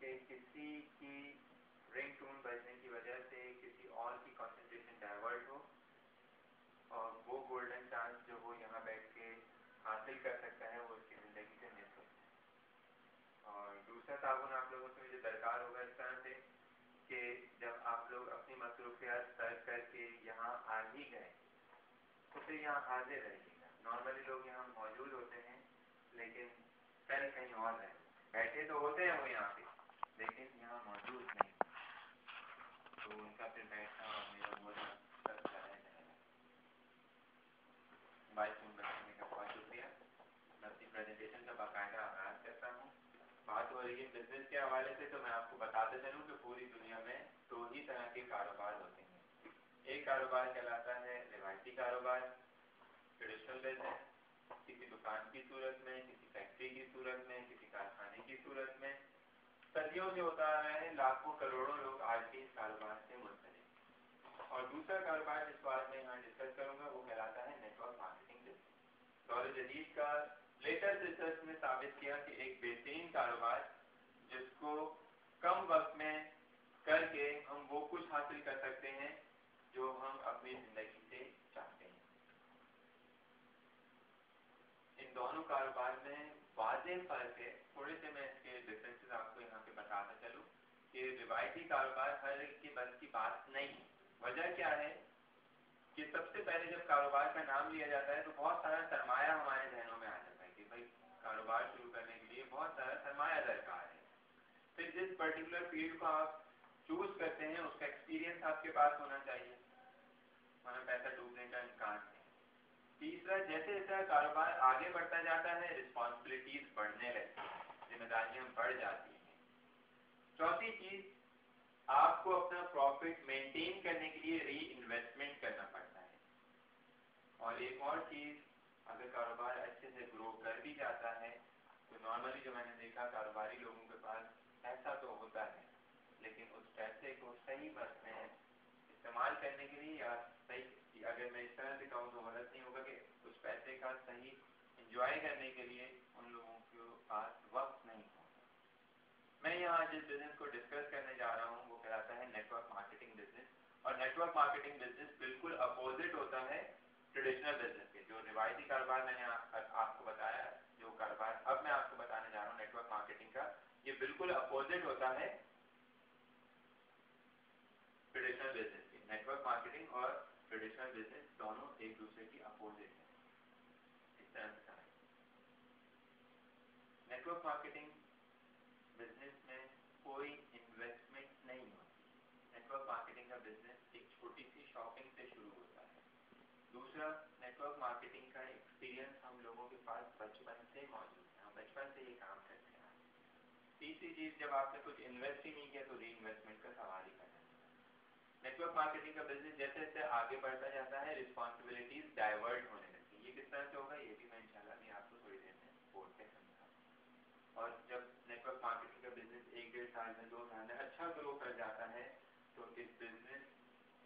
कि किसी की रिंग टून बजने की वजह से किसी और की कंसंट्रेशन डाइवर्ट हो और वो गोल्डन चांस जो वो यहाँ बैठ के हासिल कर सकता है वो उसकी ज़िंदगी से मिस हो। और दूसरा ताउन आप लोगों से मुझे दरकार होगा इस तरह से कि जब आप लोग अपनी मसरूफियात तर्क करके यहाँ आ ही गए तो फिर यहाँ हाजिर रहिएगा। नॉर्मली लोग यहाँ मौजूद होते हैं लेकिन कल कहीं और रहे, बैठे तो होते हैं वो यहाँ पे लेकिन यहाँ मौजूद नहीं, तो उनका फिर बैठना और मेरा बोलना सब जाया जाएगा। बात करने का बहुत शुक्रिया। मैं अपनी प्रेजेंटेशन का बाकायदा आगाज करता हूँ। बात हो रही है बिजनेस के हवाले से, तो मैं आपको बताते चलूँ कि पूरी दुनिया में दो ही तरह के कारोबार होते हैं। एक कारोबार कहलाता है रिवायती कारोबार, ट्रेडिशनल बिजनेस, किसी दुकान की सूरत में, किसी फैक्ट्री की सूरत में, किसी कारखाने की सूरत में सदियों से होता आ रहा है। लाखों करोड़ों लोग आज भी इस कारोबार से मुंसलिक। और दूसरा कारोबार जिसको आज मैं यहाँ डिस्कस करूँगा वो कहलाता है नेटवर्क मार्केटिंग बिजनेस। दौर जदीद का लेटेस्ट रिसर्च ने साबित किया कि एक बेहतरीन कारोबार जिसको कम वक्त में करके हम वो कुछ हासिल कर सकते हैं जो हम अपनी जिंदगी से चाहते हैं। इन दोनों कारोबार में वाज़ेह फर्क है। थोड़े से मैं इसके डिफरेंसेस आपको यहाँ पे बताता चलूँ कि रिवायती कारोबार हर एक के बस की बात नहीं है। वजह क्या है कि सबसे पहले जब कारोबार का नाम लिया जाता है तो बहुत सारा सरमाया हमारे जहनों में आ जाता है कि भाई कारोबार शुरू करने के लिए बहुत सारा सरमाया दरकार है। फिर जिस पर्टिकुलर फील्ड को आप चूज करते हैं उसका एक्सपीरियंस आपके पास होना चाहिए, वरना पैसा डूबने का इम्कान है। तीसरा, जैसे जैसे कारोबार आगे बढ़ता जाता है रिस्पॉन्सिबिलिटीज बढ़ने लगती हैं, जिम्मेदारियां बढ़ जाती हैं। चौथी चीज, आपको अपना प्रॉफिट मेंटेन करने के लिए री इन्वेस्टमेंट करना पड़ता है। और एक और चीज, अगर कारोबार अच्छे से ग्रो कर भी जाता है तो नॉर्मली जो मैंने देखा कारोबारी लोगों के पास पैसा तो होता है लेकिन उस पैसे को सही वक्त में इस्तेमाल करने के लिए या सही, अगर मैं इस तरह से कहूँ तो गलत नहीं होगा कि उस पैसे का सही इंजॉय करने के लिए उन लोगों के पास वक्त नहीं होता। मैं यहाँ जिस बिजनेस को डिस्कस करने जा रहा हूँ वो कहलाता है नेटवर्क मार्केटिंग बिजनेस। और नेटवर्क मार्केटिंग बिजनेस बिल्कुल अपोजिट होता है ट्रेडिशनल बिजनेस के। जो रिवायती कारोबार मैंने आपको बताया, जो कारोबार अब मैं आपको बताने जा रहा हूँ नेटवर्क मार्केटिंग का, ये बिल्कुल अपोजिट होता है ट्रेडिशनल बिजनेस के। नेटवर्क मार्केटिंग और ट्रेडिशनल बिजनेस दोनों एक दूसरे की अपोजिट है। इस तरह से कहा, नेटवर्क मार्केटिंग बिजनेस में कोई इन्वेस्टमेंट नहीं होती। नेटवर्क मार्केटिंग का बिजनेस एक छोटी सी शॉपिंग से शुरू होता है। दूसरा, नेटवर्क मार्केटिंग का एक्सपीरियंस हम लोगों के पास बचपन से मौजूद है, हम बचपन से ये काम करते हैं। तीसरी चीज, जब आपने कुछ इन्वेस्ट ही नहीं किया तो री इन्वेस्टमेंट का सवाल ही पैदा। नेटवर्क मार्केटिंग का बिजनेस जैसे जैसे आगे बढ़ता जाता है रिस्पॉन्सिबिलिटीज डाइवर्ट होने लगती है। ये किस तरह से होगा ये भी मैं इंशाल्लाह भी आपको थोड़ी देर में बोर्ड पे समझाऊंगा। और जब नेटवर्क मार्केटिंग का बिजनेस 1-1.5 साल में 2 साल में अच्छा ग्रो कर जाता है तो इस बिजनेस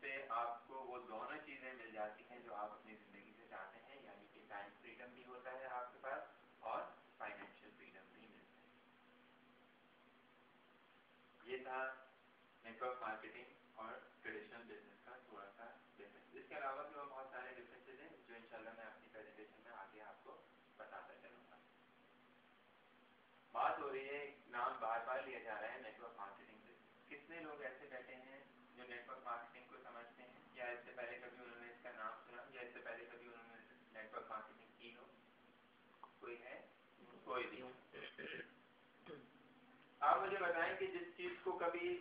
से आपको वो दोनों चीजें मिल जाती हैं जो आप अपनी जिंदगी से चाहते हैं, यानी कि टाइम फ्रीडम भी होता है आपके पास और फाइनेंशियल फ्रीडम भी मिलता है। ये था नेटवर्क मार्केटिंग और ट्रेडिशनल बिजनेस का थोड़ा सा डिफरेंस। इसके अलावा भी बहुत सारे डिफरेंसेस हैं जो इंशाल्लाह मैं अपनी प्रेजेंटेशन में आगे आपको बताता चलूँगा। बात हो रही है, नाम बार बार लिया जा रहा है नेटवर्क मार्केटिंग बिजनेस। कितने लोग ऐसे बैठे हैं जो नेटवर्क मार्केटिंग को समझते हैं, या इससे पहले कभी उन्होंने इसका नाम सुना, या इससे पहले कभी उन्होंने नेटवर्क मार्केटिंग की हो? कोई है? कोई भी? आप मुझे बताएं कि जिस चीज को कभी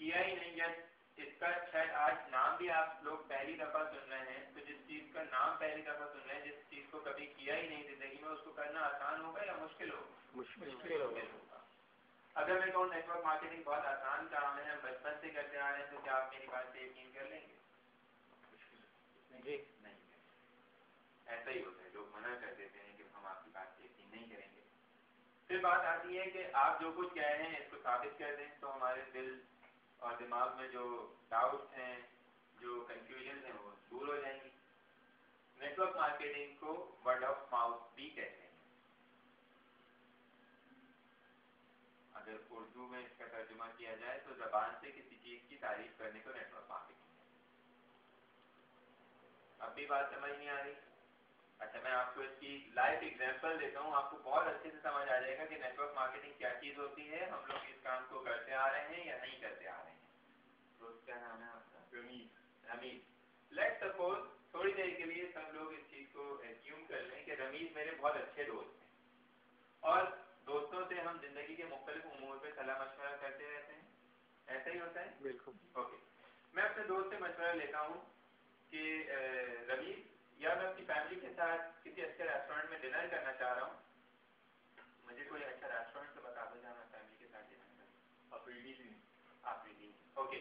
किया ही नहीं, या इसका शायद आज नाम भी आप लोग पहली दफा सुन रहे हैं, तो जिस चीज का नाम पहली दफा सुन रहे हैं, जिस चीज को कभी किया ही नहीं जिंदगी में, उसको करना आसान होगा या मुश्किल होगा? मुश्किल होगा। अगर मैं कहूँ नेटवर्क मार्केटिंग बहुत आसान काम है, हम बचपन से करते आ रहे हैं, तो क्या आप मेरी बात से यकीन कर लेंगे? जी नहीं। ऐसा ही होता है, लोग मना कर देते हैं कि हम आपकी बात से यकीन नहीं करेंगे। फिर बात आती है कि आप जो कुछ कह रहे हैं इसको साबित कर दें, तो हमारे दिल और दिमाग में जो डाउट्स हैं, जो कंफ्यूजन है, वो दूर हो जाएंगी। नेटवर्क मार्केटिंग को वर्ड ऑफ माउथ भी कहते हैं। अगर उर्दू में इसका तर्जुमा किया जाए तो ज़बान से किसी चीज़ की तारीफ करने को नेटवर्क मार्केटिंग। अब भी बात समझ नहीं आ रही? अच्छा, मैं आपको इसकी लाइव एग्जांपल देता हूँ, आपको बहुत अच्छे से समझ आ जाएगा कि नेटवर्क मार्केटिंग क्या चीज़ होती है, हम लोग इस काम को करते आ रहे हैं या नहीं करते आ रहे हैं। तो क्या नाम है आपका? रमीज। लेट्स सपोज थोड़ी देर के लिए सब लोग इस चीज़ को एज्यूम कर लें कि रमीज मेरे बहुत अच्छे दोस्त हैं और दोस्तों से हम जिंदगी के मुख्तलिफ उमूर पे सलाह मशवरा करते रहते हैं, ऐसा ही होता है? बिल्कुल। ओके, मैं अपने दोस्त से मशवरा लेता हूँ कि रमीज, या मैं अपनी फैमिली के साथ किसी अच्छे रेस्टोरेंट में डिनर करना चाह रहा हूँ, मुझे कोई अच्छा रेस्टोरेंट तो बता दो जहाँ मैं फैमिली के साथ डिनर करूँ। आफरीदी। ओके,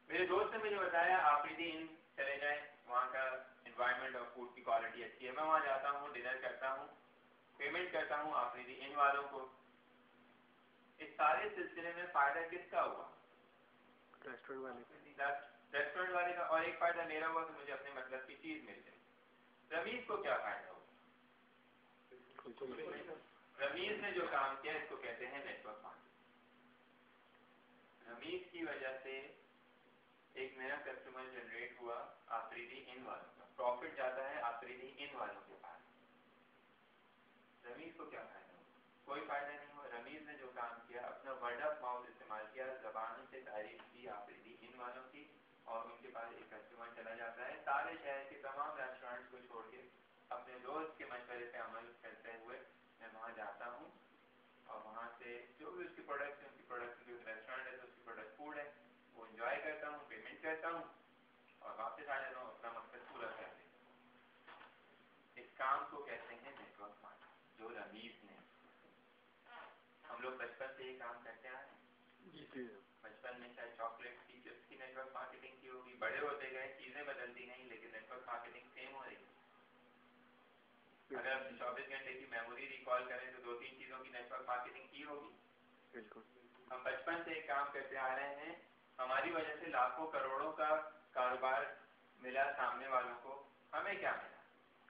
मेरे दोस्त ने मुझे बताया आफरीदी इन चले जाएं, वहाँ का एनवायरनमेंट और फूड की क्वालिटी अच्छी है। मैं वहाँ जाता हूँ, डिनर करता हूँ, पेमेंट करता हूँ आफरीदी इन वालों को। इस सारे सिलसिले में फायदा किसका हुआ? रेस्टोरेंट वाले का। और एक फायदा मेरा हुआ कि मुझे अपने मतलब की चीज मिल गई। रमीज को क्या फायदा हुआ? रमीज ने जो काम किया इसको कहते हैं नेटवर्क मार्केटिंग। रमीज की वजह से एक नया कस्टमर जनरेट हुआ आफरीदी इन वालों का, प्रॉफिट जाता है आफरीदी इन वालों के पास। रमीज को क्या फायदा हुआ? कोई फायदा नहीं हुआ। रमीज ने जो काम किया, अपना वर्ड ऑफ माउथ इस्तेमाल किया, ज़बान से तारीफ की आफरीदी इन वालों की, और उनके पास एक कस्टमर चला जाता है। सारे शहर के तमाम रेस्टोरेंट्स को छोड़ के अपने दोस्त के मशवरे पे अमल करते हुए मैं वहाँ जाता हूँ और वहाँ से जो भी उसकी प्रोडक्ट है, उसकी प्रोडक्ट जो रेस्टोरेंट है तो उसकी प्रोडक्ट फूड है वो इंजॉय करता हूँ, पेमेंट करता हूँ और वापस आ जाता हूँ, अपना मकसद पूरा कर लेता हूँ। इस काम को कहते हैं नेटवर्क मार्केटिंग, जो रमीज ने। हम लोग बचपन से ये काम करते आ रहे हैं। बचपन में चाहे चॉकलेट की, चिप्स की नेटवर्क मार्केटिंग की होगी, बड़े होते गए, चीजें बदलती गई, लेकिन नेटवर्क मार्केटिंग सेम हो रही है। अगर आप 24 घंटे की मेमोरी रिकॉल करें तो 2-3 चीजों की नेटवर्क मार्केटिंग की होगी। बिल्कुल। हम बचपन से एक काम करते आ रहे हैं, हमारी वजह से लाखों करोड़ों का कारोबार मिला सामने वालों को, हमें क्या मिला?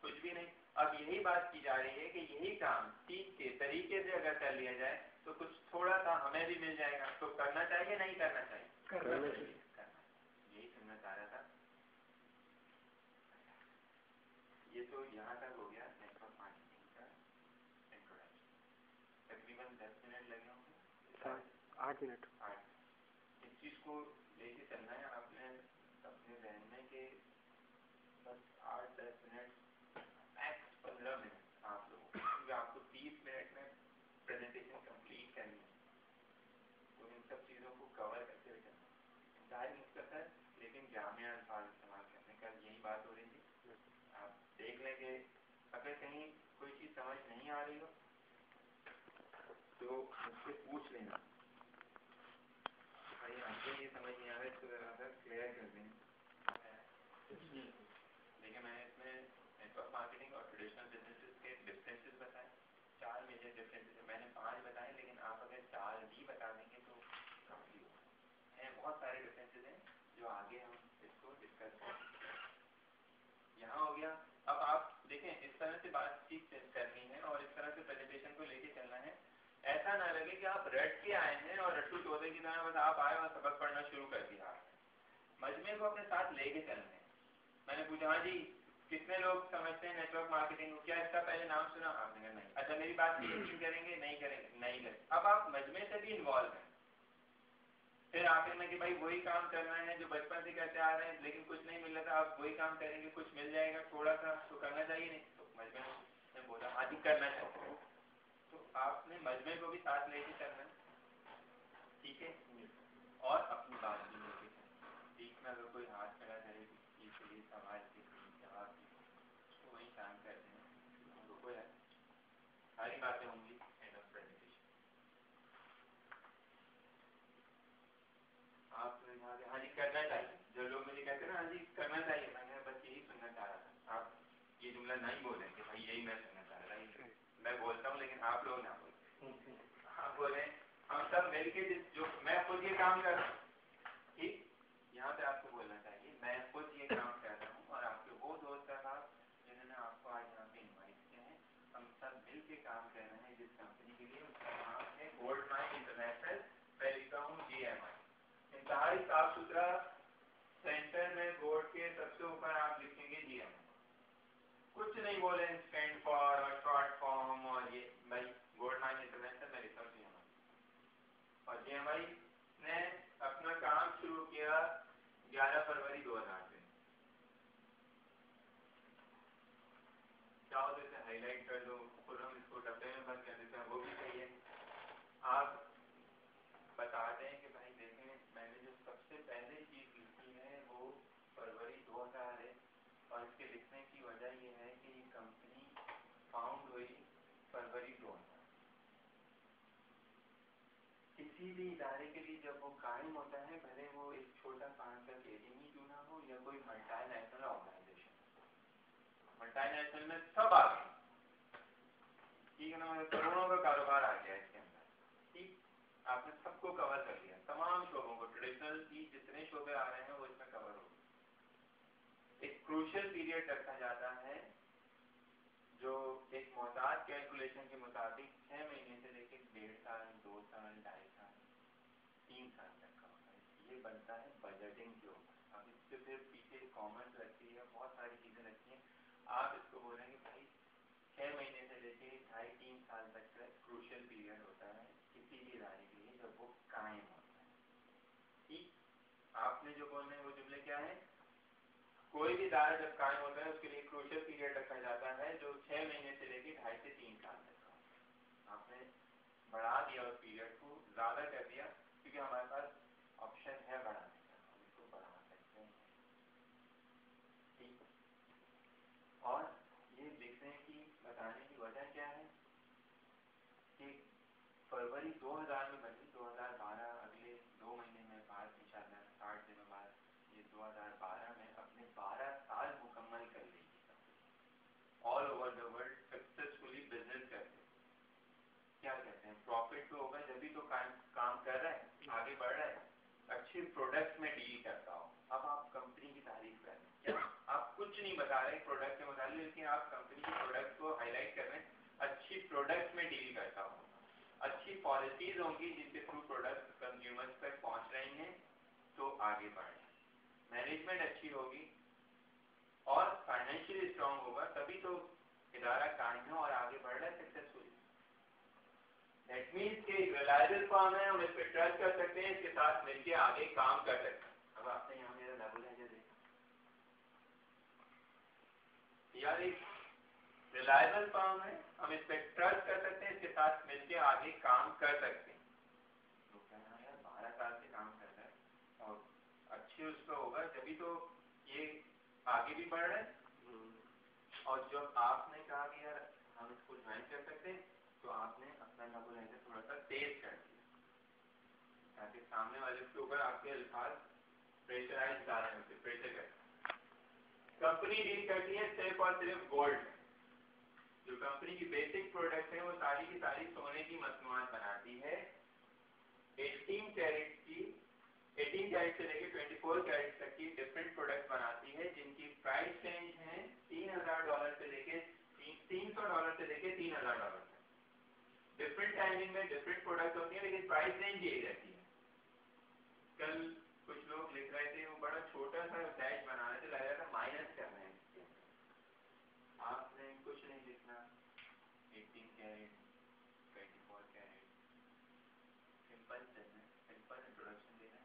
कुछ भी नहीं। अब यही बात की जा रही है कि यही काम ठीक के तरीके से अगर कर लिया जाए तो कुछ थोड़ा सा हमें भी मिल जाएगा। तो करना चाहिए नहीं करना चाहिए? करना चाहिए। यही सुनना चाह रहा था। ये तो यहाँ तक हो गया नेटवर्क मार्केटिंग का इंट्रोडक्शन। तकरीबन 10 मिनट लगे होंगे, 8 मिनट। इस चीज को लेके चलना है आपने अपने जहन में कि बस 8-10 मिनट, मैक्स 15 मिनट आप लोगों को, क्योंकि आपको 30 मिनट में प्रेजेंटेशन कंप्लीट करनी है, तो इन सब चीज़ों को कवर करते हुए चलना। इंतहाई मुख्तसर लेकिन जामिया अल्फाज इस्तेमाल करने का यही बात हो रही थी। आप देख लें कि अगर कहीं कोई चीज़ समझ नहीं आ रही हो तो मुझसे पूछ लेना, भाई हमको ये समझ नहीं आ रहा है, इसको ज़रा सा क्लियर कर दें। देखिए, मैंने इसमें नेटवर्क मार्केटिंग और ट्रेडिशनल बिजनेसेस के डिफरेंसेस बताए, 4 मेजर डिफरेंसेस। मैंने 5 बताए, लेकिन आप अगर 4 भी बता देंगे तो काफ़ी हो हैं। बहुत सारे डिफरेंसेस हैं जो आगे हम इसको डिस्कस करेंगे। यहाँ हो गया। अब आप देखें, इस तरह से बातचीत करनी है और इस तरह से प्रेजेंटेशन को लेके चलना है। ऐसा ना लगे कि आप रट के आए हैं और रट्टू चौधरी की तरह बस आप आए और सबक पढ़ना शुरू कर दिया। मजमे को अपने साथ लेके चलना है। मैंने पूछा, हाँ जी कितने लोग समझते हैं नेटवर्क मार्केटिंग को, क्या इसका पहले नाम सुना? आपने कहा नहीं। अच्छा, मेरी बात यकीन करेंगे? नहीं करेंगे? नहीं करें। अब आप मजमे से भी इन्वॉल्व हैं। फिर आखिर में कि भाई वही काम करना है जो बचपन से करते आ रहे हैं, लेकिन कुछ नहीं मिल रहा था, आप वही काम करेंगे, कुछ मिल जाएगा थोड़ा सा, तो करना चाहिए नहीं? तो मजमे ने बोला हाँ जी करना चाहिए। तो आपने मजमे को भी साथ लेके चलना है, ठीक है, और अपनी बात भी लेके चलना। बीच में अगर कोई हाथ खड़ा करे किसी लिए सवाल के जवाब तो वही काम कर देना, रुको यार, सारी बातें होंगी एंड ऑफ प्रेजेंटेशन। आप हाँ जी करना चाहिए, जो लोग मुझे कहते हैं ना हाँ जी करना चाहिए, मैंने बस यही सुनना चाह रहा था। आप ये जुमला नहीं बोलें कि भाई यही मैं सुनना चाह रहा था, मैं बोलता हूँ लेकिन आप लोग ना बोलें। आप बोलें हम सब मिलके जो मैं खुद ये काम कर रहा हूँ, ठीक, यहाँ पे आपको बोलना चाहिए मैं खुद ये काम कर रहा हूँ और आपके वो दोस्त साहब जिन्होंने आपको आज यहाँ पे इन्वाइट किया है, हम सब मिल के काम कर रहे हैं जिस कंपनी के लिए, उसका नाम है गोल्ड माइन नहीं बोले इंस्टेंट फॉर और शॉर्ट फॉर्म और ये भाई गोल्ड माइन इंटरनेशनल में लिखा GMI और GMI ने अपना काम शुरू किया 11 फरवरी 2000 से। चाहो तो इसे हाईलाइट कर दो और हम इसको डब्बे में बंद कर देते हैं, वो भी सही है। आप बताते हैं कि भाई देखें मैंने जो सबसे पहले चीज लिखी है वो फरवरी 2000 है और इसके लिखने की वजह ये है कि ये कंपनी फाउंड हुई फरवरी 2000। किसी भी इदारे के लिए जब वो कायम होता है, भले वो एक छोटा 5 का केडिंग ही क्यों ना हो या कोई मल्टीनेशनल ऑर्गेनाइजेशन, मल्टीनेशनल में सब आ गए, ठीक है ना, करोड़ों का कारोबार आ गया इसके अंदर, ठीक, आपने सबको कवर कर लिया, तमाम शोबों को, ट्रेडिशनल की जितने शोबे आ रहे हैं वो इसमें कवर हो गए। एक क्रूशियल पीरियड रखा जाता है जो एक मोहताज कैलकुलेशन के मुताबिक 6 महीने से लेकर 1.5 साल, 2 साल, 2.5 साल, 3 साल तक का होता है। ये बनता है बजटिंग के ऊपर। अब इससे फिर पीछे कॉमर्स रखती है, बहुत सारी चीजें रखती हैं। आप इसको बोलेंगे भाई 6 महीने से लेके 2.5-3 साल तक का क्रूशियल पीरियड होता है किसी भी इदारे के लिए जब वो कायम होता है, ठीक। आपने जो बोलने हैं वो जुमले क्या है, कोई भी इदारा जब कायम होता है उसके लिए क्रूशियल पीरियड रखा जाता है जो 6 महीने से लेके 2.5 से 3 साल तक का। आपने बढ़ा दिया उस पीरियड को, ज्यादा कर दिया, क्योंकि हमारे पास ऑप्शन है बढ़ाने का, हम इसको बढ़ा सकते हैं, ठीक। और ये लिखने की बताने की वजह क्या है कि फरवरी 2000 में बनी, 2012 अगले 2 महीने में बाद इंशाल्लाह 60 दिनों बाद ये 2012 में अपने 12 साल मुकम्मल कर लेगी all over the world successfully business करते। क्या कहते हैं, प्रॉफिट तो होगा जब भी तो काम कर रहा है, आगे बढ़ रहा है, अच्छे प्रोडक्ट में डील करता हो। अब आप कंपनी की तारीफ कर रहे हैं, क्या आप कुछ नहीं बता रहे प्रोडक्ट के मुताबिक, लेकिन आप कंपनी के प्रोडक्ट को हाईलाइट कर रहे हैं, अच्छी प्रोडक्ट में डील करता हो, अच्छी पॉलिसीज होंगी जिनके थ्रू प्रोडक्ट कंज्यूमर्स तक पहुंच रही हैं तो आगे बढ़े, मैनेजमेंट अच्छी होगी और फाइनेंशियली स्ट्रांग होगा, तभी तो इदारा कायम है और आगे बढ़ रहा है सक्सेसफुली। दैट मीन्स कि रिलायबल फर्म है, हम इस पर ट्रस्ट कर सकते हैं, इसके साथ मिलकर आगे काम कर सकते हैं। अब आपने यहाँ मेरा नेबुलाइजर देखा, यार एक रिलायबल फर्म है, हम इस पर ट्रस्ट कर सकते हैं, इसके साथ मिलकर आगे काम कर सकते हैं। तो कहना यार 12 साल से काम कर रहा है और अच्छे उसका होगा जब तो ये आगे भी बढ़ रहा है। और जब आपने कहा कि यार हम इसको ज्वाइन कर सकते हैं, तो आपने अपना नेबुलाइजर थोड़ा सा तेज कर दिया ताकि सामने वाले के ऊपर आपके अल्फाज प्रेशराइज ज्यादा होते, प्रेशर कर। कंपनी डील करती है सिर्फ और सिर्फ गोल्ड में। जो कंपनी की बेसिक प्रोडक्ट है वो सारी की सारी सोने की मसनूआत बनाती है। 18 कैरेट की, 18 कैरेट से लेकर 24 कैरेट तक की डिफरेंट प्रोडक्ट बनाती है जिनकी प्राइस रेंज है $3000 से लेके $300 से लेके $3000 तक। डिफरेंट टाइमिंग में डिफरेंट प्रोडक्ट होती है, लेकिन प्राइस रेंज यही रहती है। कल कुछ लोग लिख रहे थे, वो बड़ा छोटा सा डैश बना रहे थे, लग रहा था माइनस कर रहे हैं। आपने कुछ नहीं लिखना, 18 कैरेट, 24 कैरेट, सिंपल चलना, सिंपल इंट्रोडक्शन देना,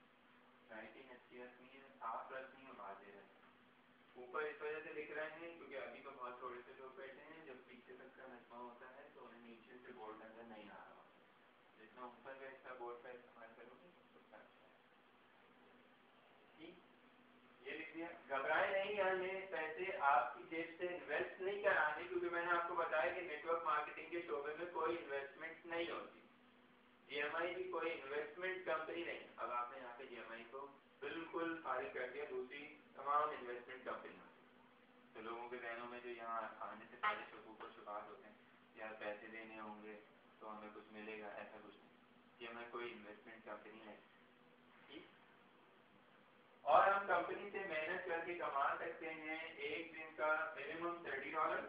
राइटिंग अच्छी रखनी है, साफ रखनी है, वाज़ेह रखनी। ऊपर इस वजह से लिख रहे हैं क्योंकि अभी तो बहुत थोड़े से लोग बैठे हैं, जब पीछे तक का मजमा होता है तो उन्हें नीचे से बोर्ड नजर नहीं आ रहा होता, जितना ऊपर का हिस्सा बोर्ड का इस्तेमाल करोगे उतना अच्छा है, ठीक। ये लिख दिया। घबराए नहीं, हमें पैसे आपकी जेब से इन्वेस्ट नहीं कराने, क्योंकि मैंने आपको बताया कि नेटवर्क मार्केटिंग के शोबे में कोई इन्वेस्टमेंट नहीं होती। GMI भी कोई इन्वेस्टमेंट कंपनी नहीं। अब आपने यहाँ पे GMI को बिल्कुल फारिग कर दिया दूसरी तमाम इन्वेस्टमेंट कंपनियों से। तो लोगों के जहनों में जो यहाँ आने से पहले शकूक और शुबात होते हैं, यार पैसे देने होंगे तो हमें कुछ मिलेगा, ऐसा कुछ नहीं। GMI कोई इन्वेस्टमेंट कंपनी नहीं, ठीक। और हम कंपनी से मेहनत करके कमा सकते हैं एक दिन का मिनिमम $30,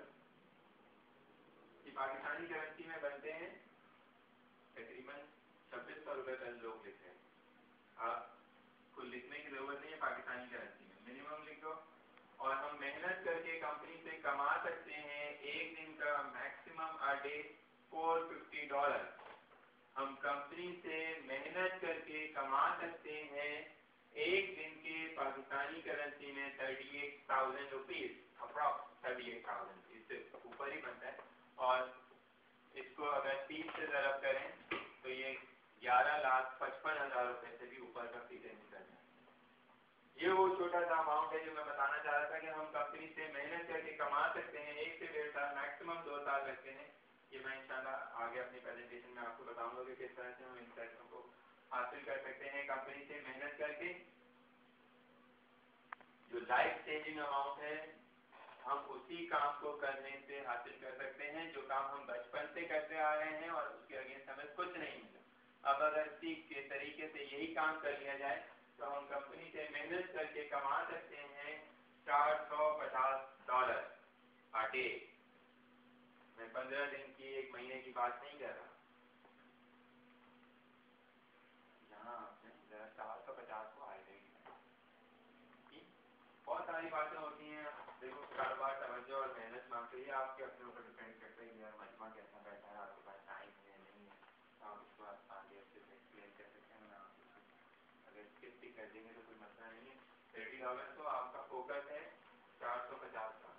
कि पाकिस्तानी करेंसी में बनते हैं तकरीबन 2600 रुपए कल लोग लिख रहे हैं। आपको लिखने की जरूरत नहीं है पाकिस्तानी करेंसी में, मिनिमम लिख दो और हम मेहनत करके कंपनी से कमा सकते हैं एक दिन का मैक्सिमम अ डे $450। हम कंपनी से मेहनत करके कमा सकते हैं एक दिन के पाकिस्तानी करेंसी में 38,000 रुपीज, अप्रॉक्स 38,000, इससे ऊपर ही बनता है। और इसको अगर 30 से ज़रब करें तो ये 11,55,000 रुपए से भी ऊपर का फिगर निकलता है। ये वो छोटा सा अमाउंट है जो मैं बताना चाह रहा था कि हम कंपनी से मेहनत करके कमा सकते हैं 1 से 1.5 साल, मैक्सिमम 2 साल लगते हैं। ये मैं इंशाल्लाह आगे अपनी प्रेजेंटेशन में आपको बताऊंगा कि किस तरह से हम इन पैसों को हासिल कर सकते हैं कंपनी से मेहनत करके। जो लाइफ चेंजिंग अमाउंट है हम उसी काम को करने से हासिल कर सकते हैं जो काम हम बचपन से करते आ रहे हैं और उसके अगेंस्ट हमें कुछ नहीं मिला। अब अगर सीख के तरीके से यही काम कर लिया जाए तो हम कंपनी से मेहनत करके कमा सकते हैं $450 अ डे। मैं 15 दिन की, 1 महीने की बात नहीं कर रहा। यहाँ आपने जरा 450 को आएगा। बहुत सारी बातें होती हैं, देखो कारोबार तवज्जो और मेहनत मांगते ही आपके अपने ऊपर डिपेंड करता है कि यार मजमा कैसा बैठा है, आपके पास टाइम है नहीं है, आप उसको आगे अच्छे से एक्सप्लेन कर सकते हैं ना। अगर स्किप भी कर देंगे तो कोई मसला नहीं है। $30 तो आपका फोकस है 450 का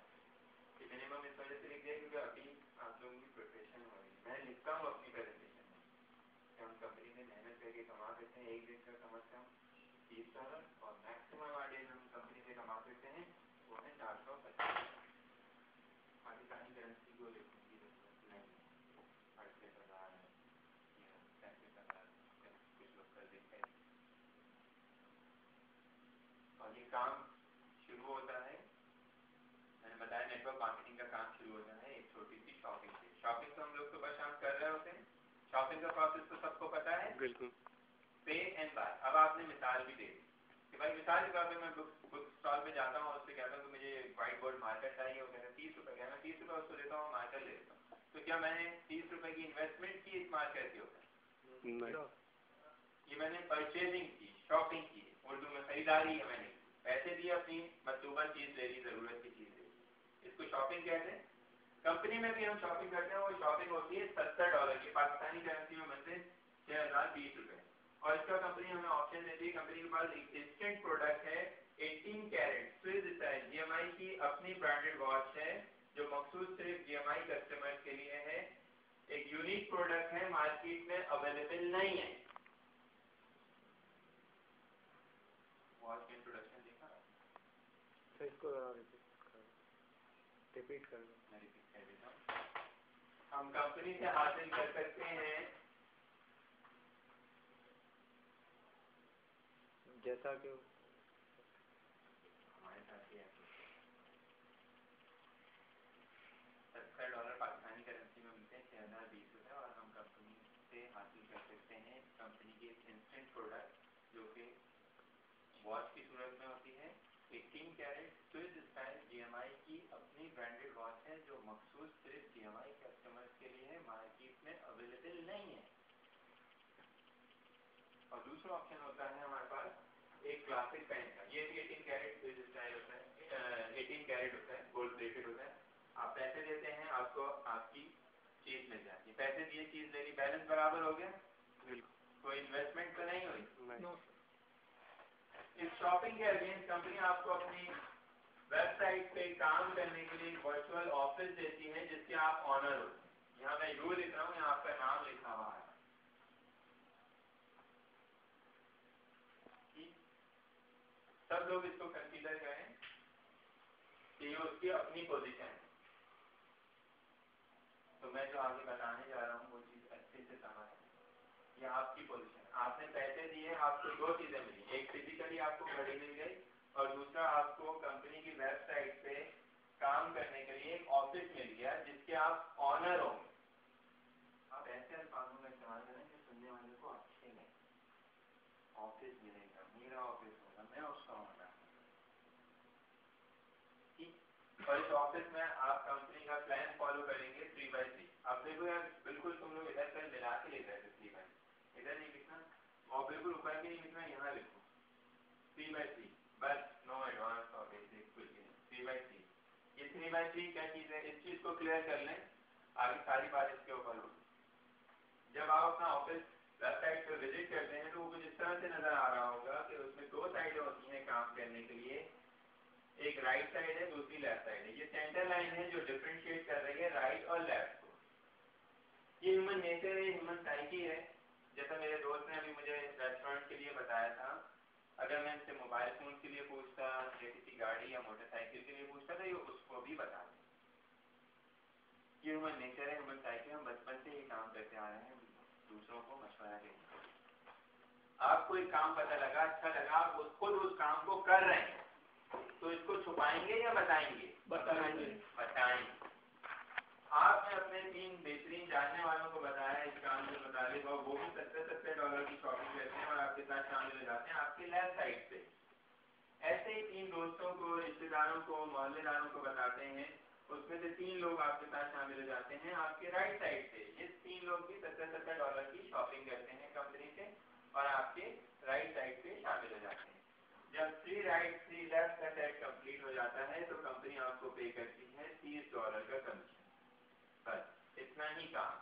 मिनिमम इस वजह से लिख दिया क्योंकि अभी आप लोगों की प्रिपरेशन हो रही है। मैं लिखता हूँ अपनी प्रेजेंटेशन में कि हम कंपनी में मेहनत करके कमा सकते हैं एक दिन का कम से कम $30 और मैक्सिमम आगे हम कंपनी से कमा सकते हैं वो है 450। पाकिस्तानी करेंसी को लिखने की जरूरत नहीं है, 38,000 या 35,000 कुछ लोग कर देते हैं। और ये काम शुरू होता है, मैंने बताया नेटवर्क मार्केटिंग का काम शुरू होता है एक छोटी सी शॉपिंग से। शॉपिंग तो हम लोग सुबह शाम कर रहे होते हैं, शॉपिंग का प्रोसेस तो सबको पता है, बिल्कुल। पे एंड बाय। अब आपने मिसाल भी दे दी कि भाई मिसाल के तौर पे मैं बुक स्टॉल पे जाता हूँ और उससे कहता हूँ कि मुझे व्हाइट बोर्ड मार्कर चाहिए, वो कहता है 30 रुपए का, मैं 30 रुपए उसको देता हूँ, मार्कर ले लेता हूँ। तो क्या मैंने 30 रुपए की इन्वेस्टमेंट की इस मार्कर के ऊपर? ये मैंने परचेजिंग की, शॉपिंग की, उर्दू में खरीदारी है, मैंने पैसे दिए, अपनी मतलूबा चीज ले ली, जरूरत की चीज ले ली, इसको शॉपिंग कहते हैं। कंपनी में भी हम शॉपिंग करते हैं, वो शॉपिंग होती है $70 की, पाकिस्तानी करेंसी में बनते 6,020 रुपए। और इसका कंपनी हमें ऑप्शन देती है, कंपनी के पास एक इंस्टेंट प्रोडक्ट है 18 कैरेट स्विस स्टाइल जीएमआई की अपनी ब्रांडेड वॉच है जो मखसूस सिर्फ जीएमआई कस्टमर्स के लिए है। एक यूनिक प्रोडक्ट है, मार्केट में अवेलेबल नहीं है। वॉच का इंट्रोडक्शन देखा तो इसको रिपीट कर दो, मैं रिपीट कर देता हूँ। हम कंपनी से हासिल कर सकते हैं जैसा कि हमारे साथ ही है $70 पाकिस्तानी करेंसी में मिलते हैं 6,020 रुपए, और हम कंपनी से हासिल कर सकते हैं कंपनी की एक इंस्टेंट प्रोडक्ट जो कि वॉच की सूरत में होती है 18 कैरेट स्विस स्टाइल जीएमआई की अपनी ब्रांडेड वॉच है जो मखसूस सिर्फ जीएमआई कस्टमर्स के लिए है, मार्केट में अवेलेबल नहीं है। और दूसरा ऑप्शन होता है हमारे पास एक क्लासिक पेन का, ये भी 18 कैरेट स्विस स्टाइल होता है, 18 कैरेट होता है, गोल्ड प्लेटेड होता है। आप पैसे देते हैं, आपको आपकी चीज मिल जाती है, पैसे दिए चीज ले ली, बैलेंस बराबर हो गया, कोई इन्वेस्टमेंट तो नहीं हुई। इस शॉपिंग के अगेंस्ट कंपनी आपको अपनी वेबसाइट पे काम करने के लिए वर्चुअल ऑफिस देती है जिसके आप ऑनर हो। यहाँ मैं यू लिख रहा हूँ, यहाँ आपका नाम लिखा हुआ है। सब लोग इसको कंसीडर करें कि ये उसकी अपनी पोजीशन है। तो मैं जो आगे बताने जा रहा हूँ वो चीज अच्छे से समझ, ये आपकी पोजीशन, आपने पैसे दिए, आपको 2 चीजें मिली, एक फिजिकली आपको घड़ी मिल गई और दूसरा आपको कंपनी की वेबसाइट पे काम करने के लिए एक ऑफिस मिल गया जिसके आप ऑनर होंगे। आप ऐसे अल्फाजों का इस्तेमाल करें जो सुनने वाले को अच्छे लगे। ऑफिस मिलेगा, मेरा ऑफिस होगा, मैं उसका ऑनर। ठीक, और इस ऑफिस में आप कंपनी का प्लान फॉलो करेंगे 3x3। अब देखो यार, बिल्कुल तुम लोग इधर से मिला के लिख रहे थे 3x, इधर नहीं लिखना और बिल्कुल ऊपर भी नहीं लिखना, यहाँ लिखो 3x3 बस, नो एडवांस और बेसिक कुछ नहीं, 3/3 क्या चीज़ है, इस चीज़ को क्लियर कर लें, आगे सारी बात इसके ऊपर होगी। जब आप अपना ऑफिस वेबसाइट पर विजिट करते हैं तो वो कुछ इस तरह से नजर आ रहा होगा कि उसमें दो साइडें होती हैं काम करने के लिए, एक राइट साइड है, दूसरी लेफ्ट साइड है। ये सेंटर लाइन है जो डिफरेंशिएट कर रही है राइट और लेफ्ट को। ये ह्यूमन नेचर है, ह्यूमन साइकी है। जैसा मेरे दोस्त ने अभी मुझे रेस्टोरेंट के लिए बताया था, अगर मैं इनसे मोबाइल फोन के लिए पूछता या किसी गाड़ी या मोटरसाइकिल के लिए पूछता तो ये उसको भी बता दें। ये ह्यूमन नेचर है, ह्यूमन साइकी। हम बचपन से ही काम करते आ रहे हैं, दूसरों को मशवरा देंगे। आपको एक काम पता लगा, अच्छा लगा, आप खुद उस काम को कर रहे हैं, तो इसको छुपाएंगे या बताएंगे? बताएंगे। आपने अपने 3 बेहतरीन जानने वालों को बताया इस काम के मुताबिक, और वो भी $70 की शॉपिंग करते हैं और आपके साथ शामिल हो जाते हैं आपके लेफ्ट साइड पे। ऐसे ही 3 दोस्तों को, रिश्तेदारों को, मोहल्लेदारों को बताते हैं, उसमें से 3 लोग आपके साथ शामिल हो जाते हैं आपके राइट साइड पे। ये 3 लोग भी $70 की शॉपिंग करते हैं कंपनी से और आपके राइट साइड पे शामिल हो जाते हैं। जब 3 राइट 3 लेफ्ट का सेट कंप्लीट हो जाता है तो कंपनी आपको पे करती है $30 का कमीशन। बस इतना ही काम,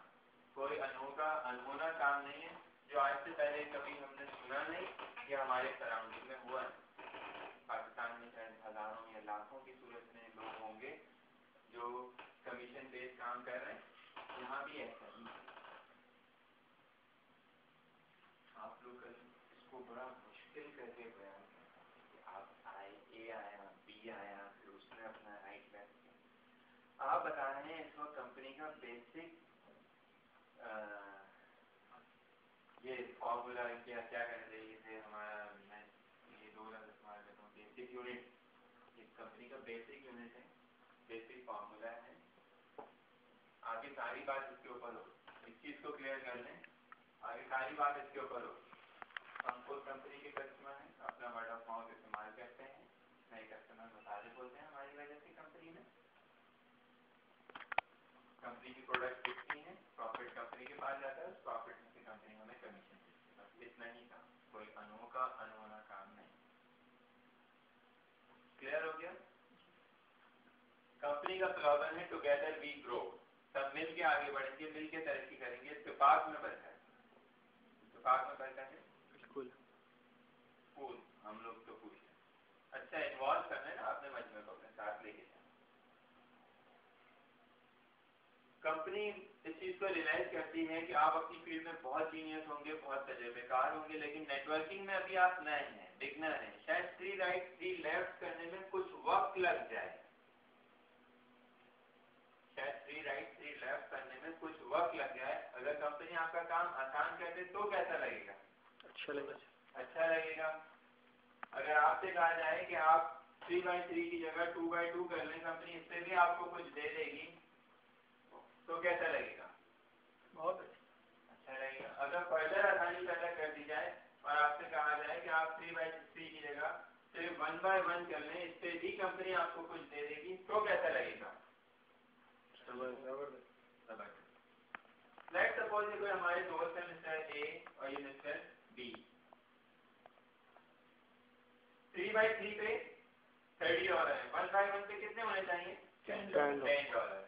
कोई अनहोना काम नहीं है, जो आज से पहले कभी हमने सुना नहीं, ये हमारे सराउंडिंग में हुआ है। पाकिस्तान में शायद हजारों या लाखों की सूरत में लोग होंगे जो कमीशन बेस्ड काम कर रहे हैं, यहाँ भी ऐसा ही है। आप लोग इसको बड़ा मुश्किल करके बयान करते हैं कि आप आए, ए आया, बी आया, फिर उसने अपना राइट बैक किया। आप बता रहे हैं इस वक्त कंपनी का बेसिक ये फॉर्मूला क्या क्या कहना चाहिए थे हमारा, मैं ये 2 लफ्ज़ इस्तेमाल करता हूँ, बेसिक यूनिट। ये कंपनी का बेसिक यूनिट है, बेसिक फॉर्मूला है। आगे सारी बात इसके ऊपर हो, इस चीज़ को क्लियर कर लें, आगे सारी बात इसके ऊपर हो। हम खुद कंपनी के कस्टमर हैं, अपना वर्ड ऑफ माउथ इस्तेमाल करते हैं, नए कस्टमर मुताबिक होते हैं हमारी वजह से कंपनी में। कंपनी की प्रोडक्ट बिकती हैं, प्रॉफिट कंपनी के पास जाता है, उस प्रॉफिट में से कंपनी हमें कमीशन देती है। बस इतना ही काम, कोई अनहोना काम नहीं। क्लियर हो गया? कंपनी का स्लोगन है टुगेदर वी ग्रो। सब मिल के आगे बढ़ेंगे, मिल के तरक्की करेंगे, इत्तेफाक में बरकत। इत्तेफाक में बरकत है, बिल्कुल कूल। हम लोग तो खुश हैं। अच्छा इन्वॉल्व करना है ना अपने मजमे को अपने साथ लेके जाना। कंपनी इस चीज को रियलाइज करती है कि आप अपनी फील्ड में बहुत जीनियस होंगे, बहुत तजुर्बेकार होंगे, लेकिन नेटवर्किंग में अभी आप नए हैं, बिगनर हैं। शायद 3 राइट 3 लेफ्ट करने में कुछ वक्त लग जाए, शायद 3 राइट 3 लेफ्ट करने में कुछ वक्त लग जाए। अगर कंपनी आपका काम आसान कर दे तो कैसा लगेगा? अच्छा लगेगा। अच्छा लगेगा। अगर आपसे कहा जाए कि आप 3/3 की जगह 2/2 कर लें, कंपनी इससे भी आपको कुछ दे देगी, तो कैसा लगेगा? बहुत अच्छा लगेगा। अगर फर्दर आसानी पैदा कर दी जाए और आपसे कहा जाए कि आप 3/3 की जगह सिर्फ 1/1 कर लें, इससे भी कंपनी आपको कुछ दे देगी, तो कैसा लगेगा? लेट्स सपोज कोई हमारे दोस्त है मिस्टर ए और ये मिस्टर बी। 3/3 पे $30 है, 1/1 पे कितने होने चाहिए? $10।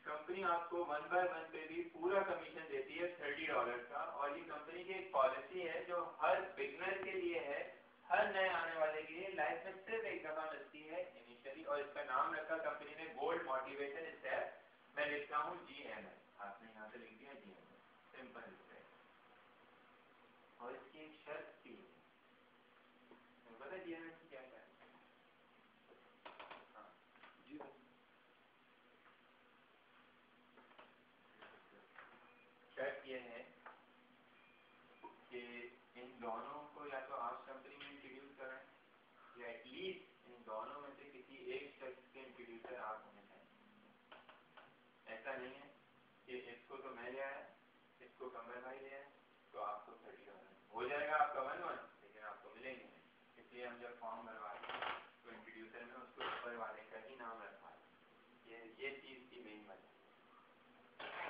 कंपनी आपको 1/1 पे भी पूरा कमीशन देती है $30 का, और ये कंपनी की एक पॉलिसी है जो हर बिगनर के लिए है, हर नए आने वाले के लिए लाइफ में सिर्फ एक दफा मिलती है इनिशियली, और इसका नाम रखा कंपनी ने गोल्ड मोटिवेशन स्टेप। मैं लिखता हूँ GMS, आपने यहाँ पे लिख दिया GMS, सिंपल स्टेप। और इसकी एक शर्त थी, पता है GMS की क्या है? हाँ जी, शर्त ये है कि इन दोनों को या तो आप कंपनी में इंट्रोड्यूस करें, या एटलीस्ट इन दोनों में से किसी एक शख्स के इंट्रोड्यूसर आप होने चाहिए। ऐसा नहीं है कि इसको तो मैं ले आया, इसको कमर भाई ले आया, तो आपको $30 हो जाएगा आपका 1/1, लेकिन आपको मिलेंगे नहीं। इसलिए हम जब फॉर्म भरवाते हैं तो इंट्रोड्यूसर में उसको ऊपर वाले का ही नाम रखा है। ये चीज़ की मेन वजह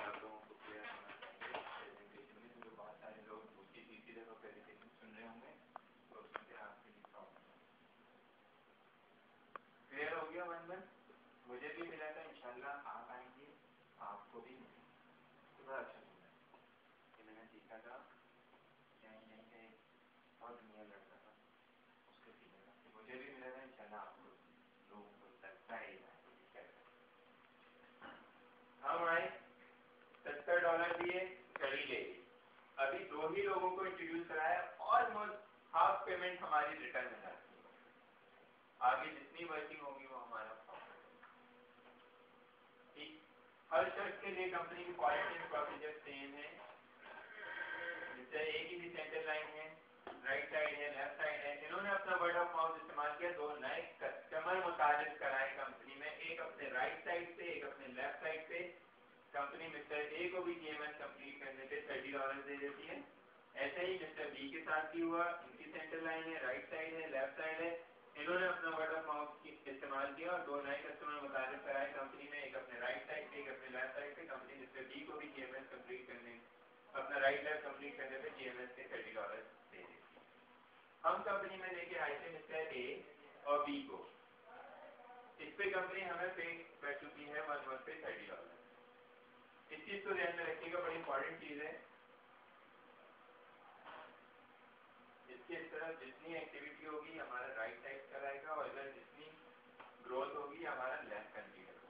आप लोगों को क्लियर होना चाहिए प्रेजेंटेशन में, जो बहुत सारे लोग दूसरी तीसरी जगह प्रेजेंटेशन सुन रहे होंगे तो उसमें फिर आपके लिए प्रॉब्लम। क्लियर हो गया 1/1? मुझे भी मिला था, इंशाल्लाह आप आएंगे आपको भी तो बड़ा अच्छा मिला कि मैंने सीखा था यहीं पे बहुत दुनिया लड़ता था उसके सीखा था कि मुझे भी मिला था, इंशाल्लाह आपको लोगों को लगता है हम आए $70 दिए घड़ी ले ली। अभी 2 ही लोगों को इंट्रोड्यूस कराया, ऑलमोस्ट हाफ पेमेंट हमारी रिटर्न में जाती है। आगे जितनी वर्किंग होगी वो हमारा ठीक। हर शख्स के लिए कंपनी की पॉलिसी एंड प्रोसीजर सेम है। जिससे एक ही सेंटर लाइन है, राइट साइड है, लेफ्ट साइड है। इन्होंने अपना वर्ड ऑफ माउथ इस्तेमाल किया, 2 नए कस्टमर मुतारिफ कराए कंपनी में, एक अपने राइट साइड पे, एक अपने लेफ्ट साइड पे। कंपनी मिस्टर ए को भी जीएमएस कंप्लीट करने पे $30 दे देती है। ऐसे ही मिस्टर बी के साथ भी हुआ, इनकी सेंटर लाइन है, राइट साइड है, लेफ्ट साइड है। इन्होंने अपना वर्ड ऑफ माउथ इस्तेमाल किया और 2 नए कस्टमर मुतारिफ कराए कंपनी में, एक अपने राइट साइड पे, एक अपने लेफ्ट साइड पे। कंपनी मिस्टर बी को भी जीएमएस कंप्लीट करने, अपना राइट लेफ्ट कंप्लीट करने पे जीएमएस के $30 दे देती है। हम कंपनी में लेके आए थे मिस्टर ए और बी को, इस पे कंपनी हमें पे कर चुकी है 1 पे $30। इस चीज को ध्यान में रखिएगा, बड़ी इंपॉर्टेंट चीज है। इसके इस तरह जितनी एक्टिविटी होगी हमारा राइट साइड कराएगा और इधर जितनी ग्रोथ होगी हमारा लेफ्ट कंसीडर होगा।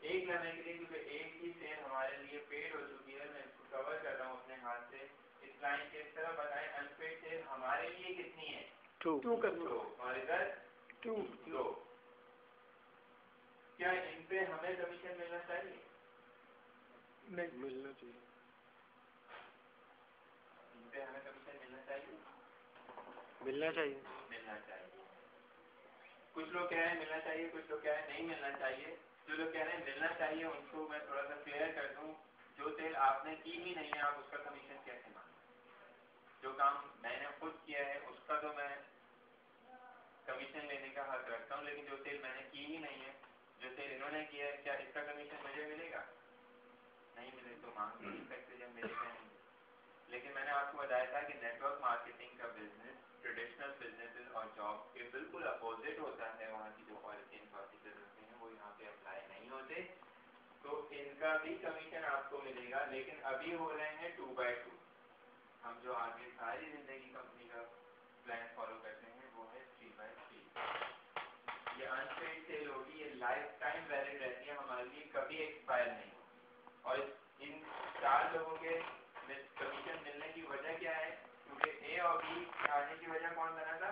एक लम्हे के लिए, क्योंकि एक ही सेल हमारे लिए पेड हो चुकी है, मैं इसको कवर कर रहा हूँ अपने हाथ से। इस लाइन के इस तरह बताएं, अनपेड सेल हमारे लिए कितनी है? 2 और इधर 2। क्या इन पे हमें कमीशन मिलना चाहिए? नहीं मिलना चाहिए। इन पे हमें कमीशन मिलना चाहिए? मिलना चाहिए। मिलना चाहिए। कुछ लोग कह रहे हैं मिलना चाहिए, कुछ लोग कह रहे हैं नहीं मिलना चाहिए। जो लोग कह रहे हैं मिलना चाहिए उनको मैं थोड़ा सा क्लियर कर दूं, जो सेल आपने की ही नहीं है आप उसका कमीशन कैसे मांगे? जो काम मैंने खुद किया है उसका तो मैं कमीशन लेने का हक रखता हूँ, लेकिन जो सेल मैंने की ही नहीं है, जो सेल इन्होंने किया है, क्या इसका कमीशन मुझे मिलेगा? नहीं मिले तो मांग नहीं सकते जब मिलेगा नहीं। लेकिन मैंने आपको बताया था कि नेटवर्क मार्केटिंग का बिजनेस ट्रेडिशनल बिजनेसेस और जॉब के बिल्कुल अपोजिट होता है। वहाँ की जो पॉलिसी एंड प्रोसीजर होते हैं वो यहाँ पे अप्लाई नहीं होते, तो इनका भी कमीशन आपको मिलेगा, लेकिन अभी हो रहे हैं 2/2। हम जो आगे सारी जिंदगी कंपनी का प्लान फॉलो करते हैं वो है 3/3। ये अनपेड सेल होगी, ये लाइफ टाइम वैलिड रहती है हमारे लिए, कभी एक्सपायर नहीं होगी। और इन 4 लोगों के कमीशन मिलने की वजह क्या है? क्योंकि ए और बी आने की वजह कौन बना था?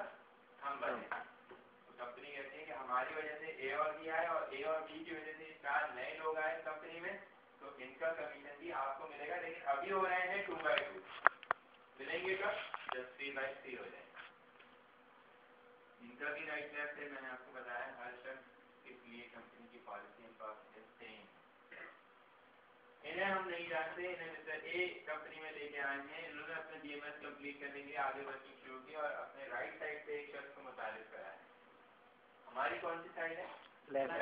हम बने। तो कंपनी कहती है कि हमारी वजह से ए और बी आए और ए और बी की वजह से 4 नए लोग आए कंपनी में, तो इनका कमीशन भी आपको मिलेगा, लेकिन अभी हो रहे हैं 2/2। मिलेंगे कब? जब 3/3 हो जाएंगे। इनका भी राइट लेफ्ट है, मैंने आपको बताया हर शख्स के लिए कंपनी की पॉलिसी एंड प्रोसीजर सेम। इन्हें हम नहीं जानते, इन्हें मिस्टर ए कंपनी में लेके आए हैं, इन्होंने अपने जीएमएस कंप्लीट करने के लिए आगे वर्किंग शुरू की और अपने राइट साइड पे एक शख्स को मुतारिफ कराया। हमारी कौन सी साइड है? लेफ्ट।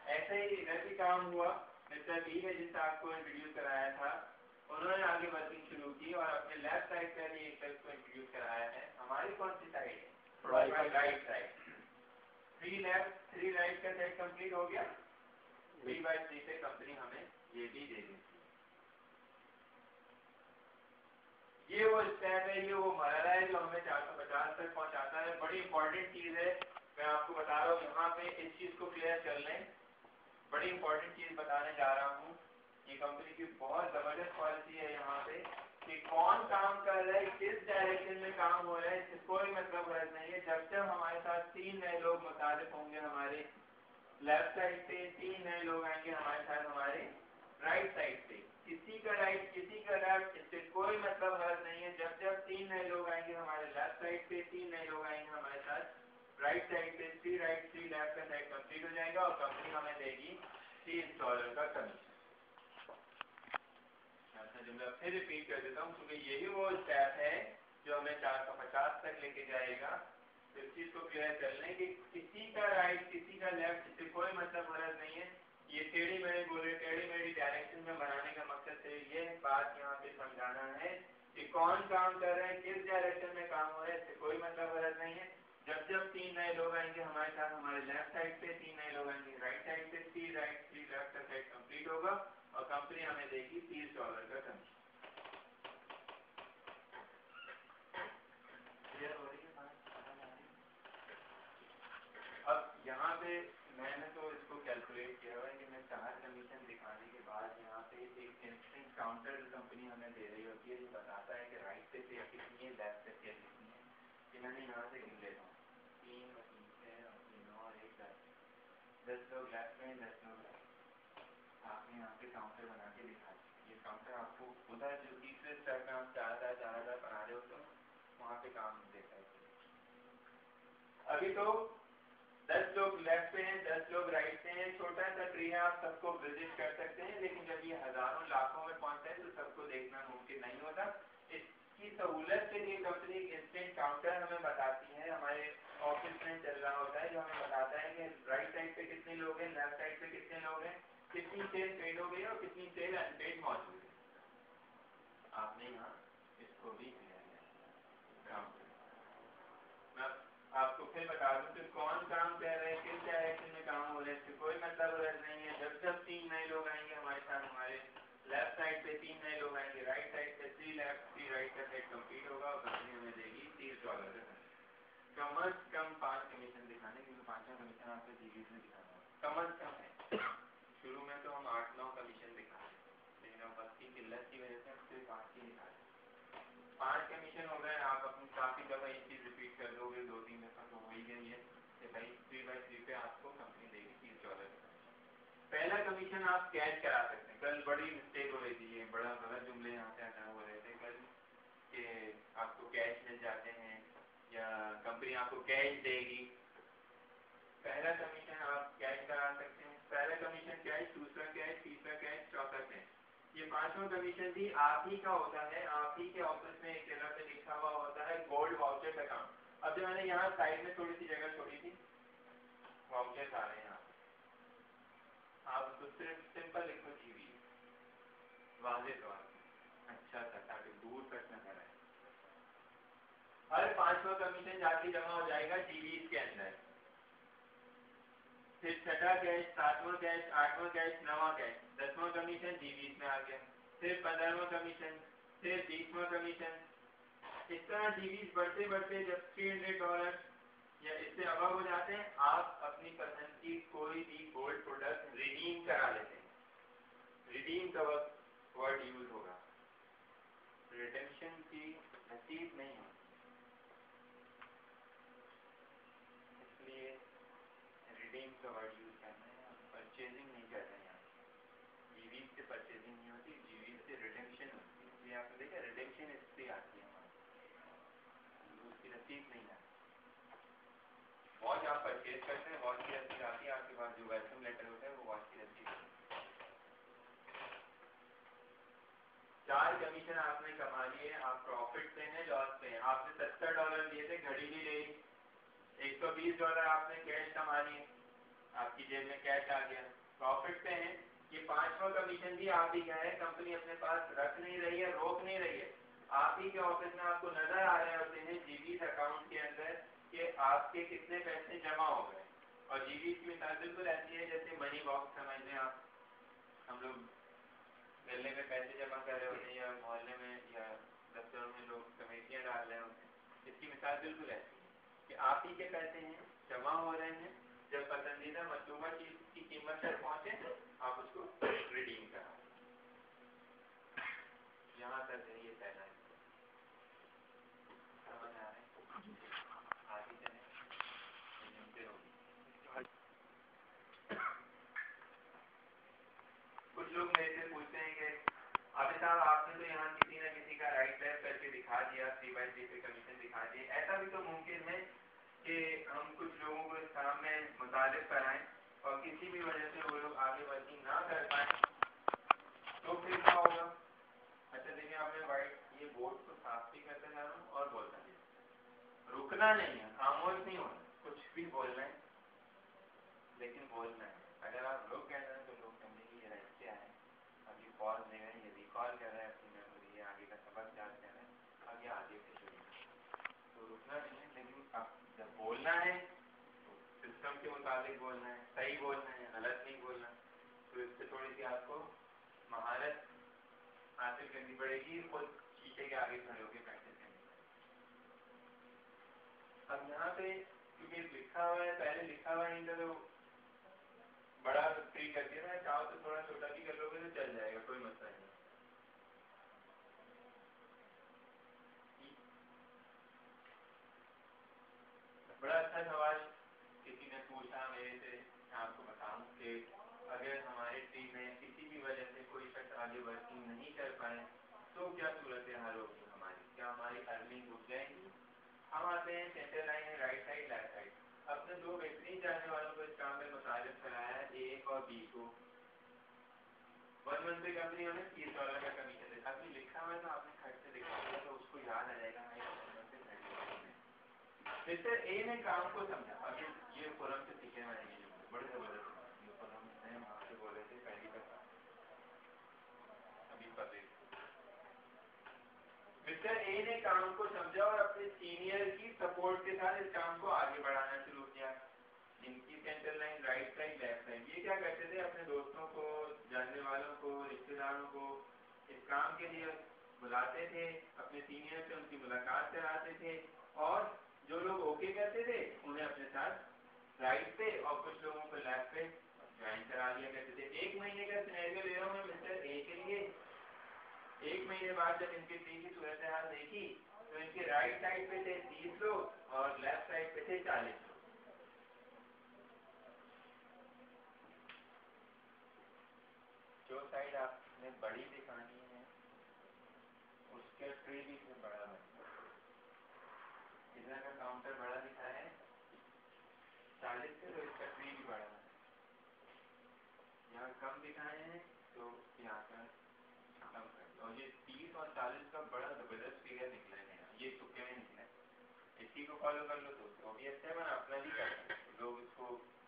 ऐसे ही इधर भी काम हुआ, मिस्टर बी ने जिस आपको इंट्रोड्यूस कराया था उन्होंने आगे वर्किंग शुरू की और अपने लेफ्ट साइड पे भी एक शख्स को इंट्रोड्यूस कराया है। हमारी कौन सी साइड है? Right side. 3 लेफ्ट 3 राइट का सेट कंप्लीट हो गया, 3/3 पे कंपनी हमें ये भी दे देती है। ये वो स्टेप है, ये वो मरहला है जो हमें 450 तक पहुंचाता है। बड़ी इंपॉर्टेंट चीज है, मैं आपको बता रहा हूँ, यहाँ पे इस चीज को क्लियर कर लें। बड़ी इंपॉर्टेंट चीज बताने जा रहा हूँ। ये कंपनी की बहुत जबरदस्त पॉलिसी है यहाँ पे कि कौन काम कर रहा है, किस डायरेक्शन में काम हो रहा है, इससे कोई मतलब गरज नहीं है। जब जब हमारे साथ 3 नए लोग मुतारिफ होंगे हमारे लेफ्ट साइड पे, 3 नए लोग आएंगे हमारे साथ हमारे राइट साइड पे, किसी का राइट किसी का लेफ्ट, इससे कोई मतलब गरज नहीं है। जब जब 3 नए लोग आएंगे हमारे लेफ्ट साइड पे, 3 नए लोग आएंगे हमारे साथ राइट साइड पे, 3 राइट 3 लेफ्ट का सेट कंप्लीट हो जाएगा और कंपनी हमें देगी $3 का कमीशन। जुमला फिर रिपीट कर देता हूँ, क्योंकि यही वो स्टेप है जो हमें 450 तक लेके जाएगा। तो इस चीज को क्लियर कर लें कि किसी का राइट किसी का लेफ्ट, इससे कोई मतलब गरज नहीं है। ये टेढ़ी मेढ़ी बोले, टेढ़ी मेढ़ी डायरेक्शन में बनाने का मकसद से ये बात यहाँ पे समझाना है कि कौन काम कर रहे हैं, किस डायरेक्शन में काम हो रहा है, इससे कोई मतलब गरज नहीं है। जब जब 3 नए लोग आएंगे हमारे साथ हमारे लेफ्ट साइड पे, 3 नए लोग आएंगे राइट साइड पे, 3 राइट 3 लेफ्ट का सेट कंप्लीट होगा और कंपनी हमें देगी $30 का कमीशन। क्लियर हो रही है बात? अब यहाँ पे मैंने तो इसको कैलकुलेट किया हुआ है कि मैं 4 कमीशन दिखाने के बाद यहाँ पे एक इंस्टेंट काउंटर कंपनी हमें दे रही होती है जो बताता है कि राइट पे से कितनी है, लेफ्ट पे से कितनी है। कि मैंने यहाँ से गिन लेता हूँ 3 और 3 6 और 3 9 और 1 10 लोग लेफ्ट में, 10 लोग राइट। आपने यहाँ पे काउंटर बना के दिखा दिया। ये काउंटर आपको उधर जो तीसरे स्तर में आप 4,000 बना रहे होते हो वहाँ पे काम देता है। अभी तो 10 लोग लेफ्ट पे हैं, 10 लोग राइट पे हैं, छोटा सा ट्री है, आप सबको विजिट कर सकते हैं, लेकिन जब ये हजारों लाखों में पहुंचता है तो सबको देखना मुमकिन नहीं होता। इसकी सहूलत के लिए कंपनी इंस्टेंट काउंटर हमें बताती है, हमारे ऑफिस में चल रहा होता है जो हमें बताता है कि राइट साइड पे कितने लोग हैं, लेफ्ट साइड पे कितने लोग हैं, कितनी सेल पेड हो गई और कितनी सेल अनपेड मौजूद है। आपने यहाँ इसको भी किया है। मैं आपको फिर बता दूं कि कौन काम कर रहे हैं, किस डायरेक्शन में काम हो रहे हैं, कोई मतलब नहीं है। जब जब 3 नए लोग आएंगे हमारे साथ, हमारे लेफ्ट साइड पे 3 नए लोग आएंगे, राइट साइड पे 3 लेफ्ट 3 राइट का सेट कंप्लीट होगा और कंपनी हमें देगी $30 का। कम अज कम 5 कमीशन दिखाने, क्योंकि 5वां कमीशन आपको जीवीस में दिखाना है। कम अज कम है। शुरू में तो हम 8-9 कमीशन दिखा रहे हैं, लेकिन अब वक्त की किल्लत की वजह से हम सिर्फ 8 ही दिखा रहे हैं। 5 कमीशन हो गए, आप अपनी काफी दफा ये चीज रिपीट कर दोगे, 2-3 दफा तो हो ही गई है कि भाई 3/3 पे आपको कंपनी देगी $30। पहला कमीशन आप कैश करा सकते हैं। कल बड़ी मिस्टेक हो रही थी, ये बड़ा गलत जुमले यहाँ से हटा हो रहे थे कल कि आपको कैश मिल जाते हैं या कंपनी आपको कैश देगी। पहला कमीशन आप कैश करा सकते हैं। पहला कमीशन कैश, दूसरा कैश, तीसरा कैश, चौथा कैश। ये 5वां कमीशन भी आप ही का होता है, आप ही के ऑफिस में एक जगह पे लिखा हुआ होता है गोल्ड वाउचर अकाउंट। अब जो मैंने यहाँ साइड में थोड़ी सी जगह छोड़ी थी, वाउचर्स आ रहे हैं आप उसको सिर्फ सिंपल लिखो जीवी, वाजे तौर पर अच्छा सा, ताकि दूर तक न कराए। हर 5वां कमीशन जाके जमा हो जाएगा जीवीज के अंदर। फिर 6ठा कैश, 7वां कैश, 8वां कैश, 9वां कैश, 10वां कमीशन जीवीस में आ गया। फिर 15वां कमीशन, फिर 20वां कमीशन। इस तरह जीवीस बढ़ते बढ़ते जब $300 या इससे अबव हो जाते हैं, आप अपनी पसंद की कोई भी गोल्ड प्रोडक्ट रिडीम करा लेते हैं। रिडीम का वर्ड यूज होगा, रिडेम्पशन की रसीद नहीं होती, इसलिए रिडीम का वर्ड यूज करना है। परचेजिंग नहीं कर रहे हैं, जीवीस से परचेजिंग नहीं होती, जीवीस से रिडेम्पशन होती है। इसलिए आपने देखा रिडेम्पशन इससे आती है हमारी, उसकी रसीद नहीं आती। वॉच आप परचेज करते हैं, वॉच की रसीद आती है आपके पास, जो वेलकम लेटर होता है वो वॉच की रसीद है। 4 कमीशन आपने कमा लिए, आप प्रॉफिट पे हैं, लॉस पे हैं। आपने $70 दिए थे, घड़ी भी ले ली, $120 आपने कैश कमा लिए, आपकी जेब में कैश आ गया, प्रॉफिट पे हैं। ये 5वां कमीशन भी आप ही का है, कंपनी अपने पास रख नहीं रही है, रोक नहीं रही है। आप ही के ऑफिस में आपको नजर आ रहे होते हैं जीवीस अकाउंट के अंदर कि आपके कितने पैसे जमा हो गए। और जीवीस की मिसाल बिल्कुल ऐसी है जैसे मनी बॉक्स समझ लें आप, हम लोग गले में पैसे जमा कर रहे होते हैं या मोहल्ले में या दफ्तरों में लोग कमेटियां डाल रहे होते हैं। इसकी मिसाल बिल्कुल ऐसी है कि आप ही के पैसे हैं, जमा हो रहे हैं, जब पसंदीदा मतलूबा चीज की कीमत तक पहुंचे आप उसको रिडीम करा। यहाँ तक है ये पहला समझ आ रहे हैं। आगे चले कुछ लोग मेरे से पूछते हैं कि अभी साहब आपने तो यहाँ किसी न किसी का राइट लेफ्ट करके दिखा दिया, 3/3 पे कमीशन दिखा दिए। ऐसा भी तो मुमकिन है कि हम कुछ लोगों को इस काम में मुतालिब कराएं और किसी भी वजह से वो लोग आगे वर्किंग ना कर पाए, तो फिर क्या होगा? अच्छा देखिए, आपने वाइट ये बोर्ड को साफ भी करते जा रहा हूँ और बोलता है, रुकना नहीं है, खामोश नहीं होना, कुछ भी बोलना है लेकिन बोलना है। अगर आप रुक गए ना तो लोग समझेंगे ये राइट क्या है, अब ये पॉज ले रहे हैं, ये रिकॉल कर रहे हैं अपनी मेमोरी, ये आगे का सबक याद कर रहे हैं, अब ये आगे से शुरू। तो रुकना नहीं है, लेकिन आप जब बोलना है तो सिस्टम के मुताबिक बोलना है, सही बोलना है, गलत नहीं बोलना। तो इससे थोड़ी सी आपको महारत हासिल करनी पड़ेगी, खुद शीशे के आगे खड़े होकर प्रैक्टिस करनी पड़ेगी। अब यहाँ पे क्योंकि लिखा हुआ है, पहले लिखा हुआ नहीं था तो बड़ा फ्री कर दिया ना, चाहो तो थोड़ा छोटा भी कर लोगे तो चल जाएगा, कोई मसला नहीं। बड़ा अच्छा सवाल किसी ने पूछा मेरे से, आपको बताऊं कि अगर हमारे टीम में किसी भी वजह से कोई शख्स आगे वर्किंग नहीं कर पाए तो क्या सूरत हाल होगी हमारी, क्या हमारी अर्निंग रुक जाएगी। हम आते हैं सेंटर लाइन है, राइट साइड लेफ्ट साइड। अपने दो बेहतरीन जानने वालों को इस काम में मुतारिफ कराया है, ए और बी को। 1 मंथ पे कंपनी हमें $30 का कमीशन देता। आपने लिखा हुआ है तो आपने खर्च से लिखा हुआ तो उसको याद आ जाएगा। मिस्टर ए ने काम को समझा। अब ये फोरम से सीखे हुए हैं, बड़े जबरदस्त फोरम में वहाँ से बोले थे पहली बार अभी पब्लिक। मिस्टर ए ने काम को समझा और अपने सीनियर की सपोर्ट के साथ इस काम को आगे बढ़ाना शुरू किया। इनकी centre line right side left side, ये क्या करते थे, अपने दोस्तों को, जानने वालों को, रिश्तेदारों को इस काम के लिए बुलाते थे, अपने सीनियर से उनकी मुलाकात कराते थे और जो लोग ओके करते थे उन्हें अपने साथ राइट पे और कुछ लोगों को लेफ्ट पे ज्वाइन करा लिया करते थे। 1 महीने का सिनेरियो ले रहा हूँ मैं मिस्टर ए के लिए। 1 महीने बाद जब इनके टीम की सूरत हाल देखी तो इनके राइट साइड पे थे 30 लोग और लेफ्ट साइड पे थे 40 लोग। जो साइड आपने बड़ी दिखानी है उसके ट्री भी से बड़ा बना, इधर का काउंटर बड़ा दिखा है 40 से, तो इसका ट्री भी बड़ा है। यहाँ कम दिखाए हैं तो यहाँ का कम कर दिया, और ये 30 और 40 का बड़ा जबरदस्त फिगर निकला है। ये तुक्के में निकला है, इसी को फॉलो कर लो तो भी अच्छा है, पर अपना भी करते हैं लोग। इसको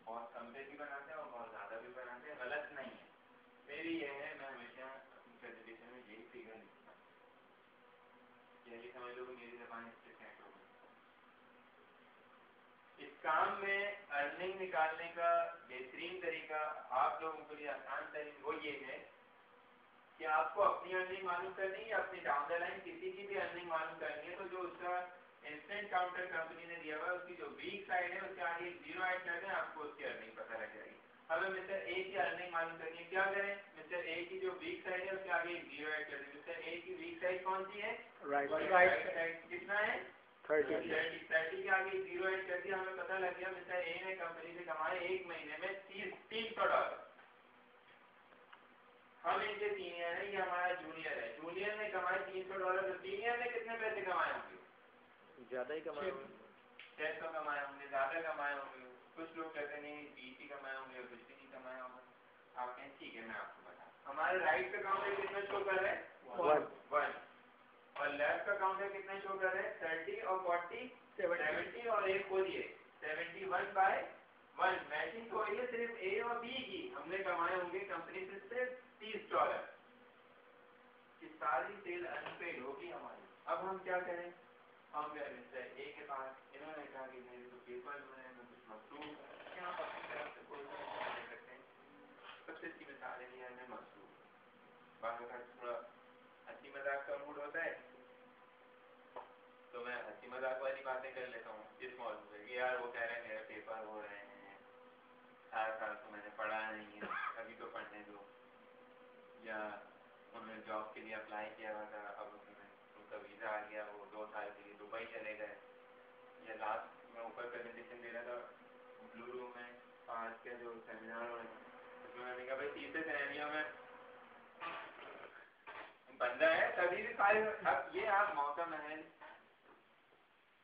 बहुत कम से भी बनाते हैं और बहुत ज़्यादा भी बनाते हैं, गलत नहीं है। मेरी ये है, मैं हमेशा अपनी प्रेजेंटेशन में यही फिगर लिखता हूँ, यही समझ लो कि मेरी ज़बान इससे सेट हो गई। इस काम में अर्निंग निकालने का बेहतरीन तरीका, आप लोगों के लिए आसान तरीका वो ये है कि आपको अपनी अर्निंग मालूम करनी है, अपनी डाउन द लाइन किसी की भी अर्निंग मालूम करनी है, तो जो उसका इंस्टेंट काउंटर कंपनी ने दिया हुआ है उसकी जो वीक साइड है उसके आगे 0 ऐड कर दें, आपको उसकी अर्निंग पता लग जाएगी। हमें मिस्टर ए की अर्निंग मालूम करनी है, क्या करें, मिस्टर ए की जो वीक साइड है उसके आगे 0 ऐड कर दें। मिस्टर ए की वीक साइड कौन सी है, राइट साइड, कितना है 30 के आगे 0 ऐड कर दिया, हमें पता लग गया मिस्टर ए ने कंपनी से कमाए 1 महीने में $300। हम इनके सीनियर है, ये हमारा जूनियर है, जूनियर ने कमाए $300, तो सीनियर ने कितने पैसे कमाए होंगे, ज्यादा ही कमाए होंगे, 600 कमाए होंगे, ज्यादा कमाए होंगे। कुछ लोग कहते नहीं 20 ही कमाए होंगे, कुछ भी नहीं कमाया होगा। आप कहें ठीक है मैं आपको बता, हमारे राइट का काउंटर कितना शो कर रहा है 1 और लेफ्ट का काउंटर कितना शो कर रहा है 30 और 40 70 और एक बोलिए 71/1। मैचिंग तो है सिर्फ ए और बी की, हमने कमाए होंगे कंपनी से सिर्फ $30 की सारी सेल अनपेड होगी हमारी। अब हम क्या करें, हम गए मिस्टर ए के पास, इन्होंने कहा कि मेरे तो पेपर में मैं कुछ मसरूफ है, आप अपनी तरफ से कोई ले सकते हैं। सबसे अच्छी मिसाल है मैं मसरूफ, बात का थोड़ा हंसी मजाक का मूड होता है तो मैं हंसी मजाक वाली बातें कर लेता हूँ इस मौजूद में कि यार वो कह रहे हैं मेरे पेपर हो रहे हैं, सारा साल तो मैंने पढ़ा नहीं है, अभी तो पढ़ने दो, या उन्होंने जॉब के लिए अप्लाई किया हुआ था, अब उनका वीज़ा आ गया, वो 2 साल के लिए दुबई चले गए, या लास्ट में ऊपर प्रेजेंटेशन दे रहा था ब्लू रूम में आज का जो सेमिनार हो रहा है उसमें मैंने कहा भाई तीसरे सिनेरियो में बंदा है तभी भी फाइल। अब ये आप मौका महल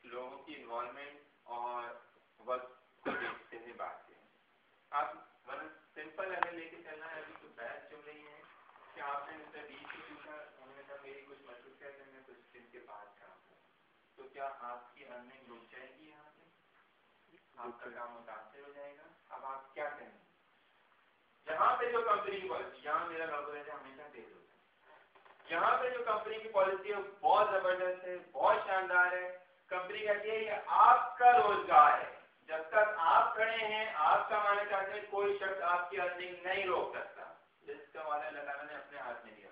लोगों की इन्वॉल्वमेंट और वक्त को देखते हुए बात करें। आप मतलब सिंपल अगर लेके चलना है, अभी तो बहस चल रही है कि आपने मिस्टर बी से पूछा, उन्होंने कहा मेरी कुछ मसरूफियत है, मैं कुछ दिन के बाद काम करूँ, तो क्या आपकी अर्निंग रुक जाएगी, यहाँ से आपका काम मुतासिर हो जाएगा। अब आप क्या करेंगे, यहाँ पे जो कंपनी की पॉलिसी, यहाँ मेरा लॉबरेटर हमेशा तेज होता है, यहाँ पे जो कंपनी की पॉलिसी है बहुत जबरदस्त है, बहुत शानदार है। कंपनी कहती है ये आपका रोजगार है, जब तक आप खड़े हैं, आप कमाना चाहते हैं, कोई शख्स आपकी अर्निंग नहीं रोक सकता। जिसका वाला अल्लाह ताला ने अपने हाथ में दिया,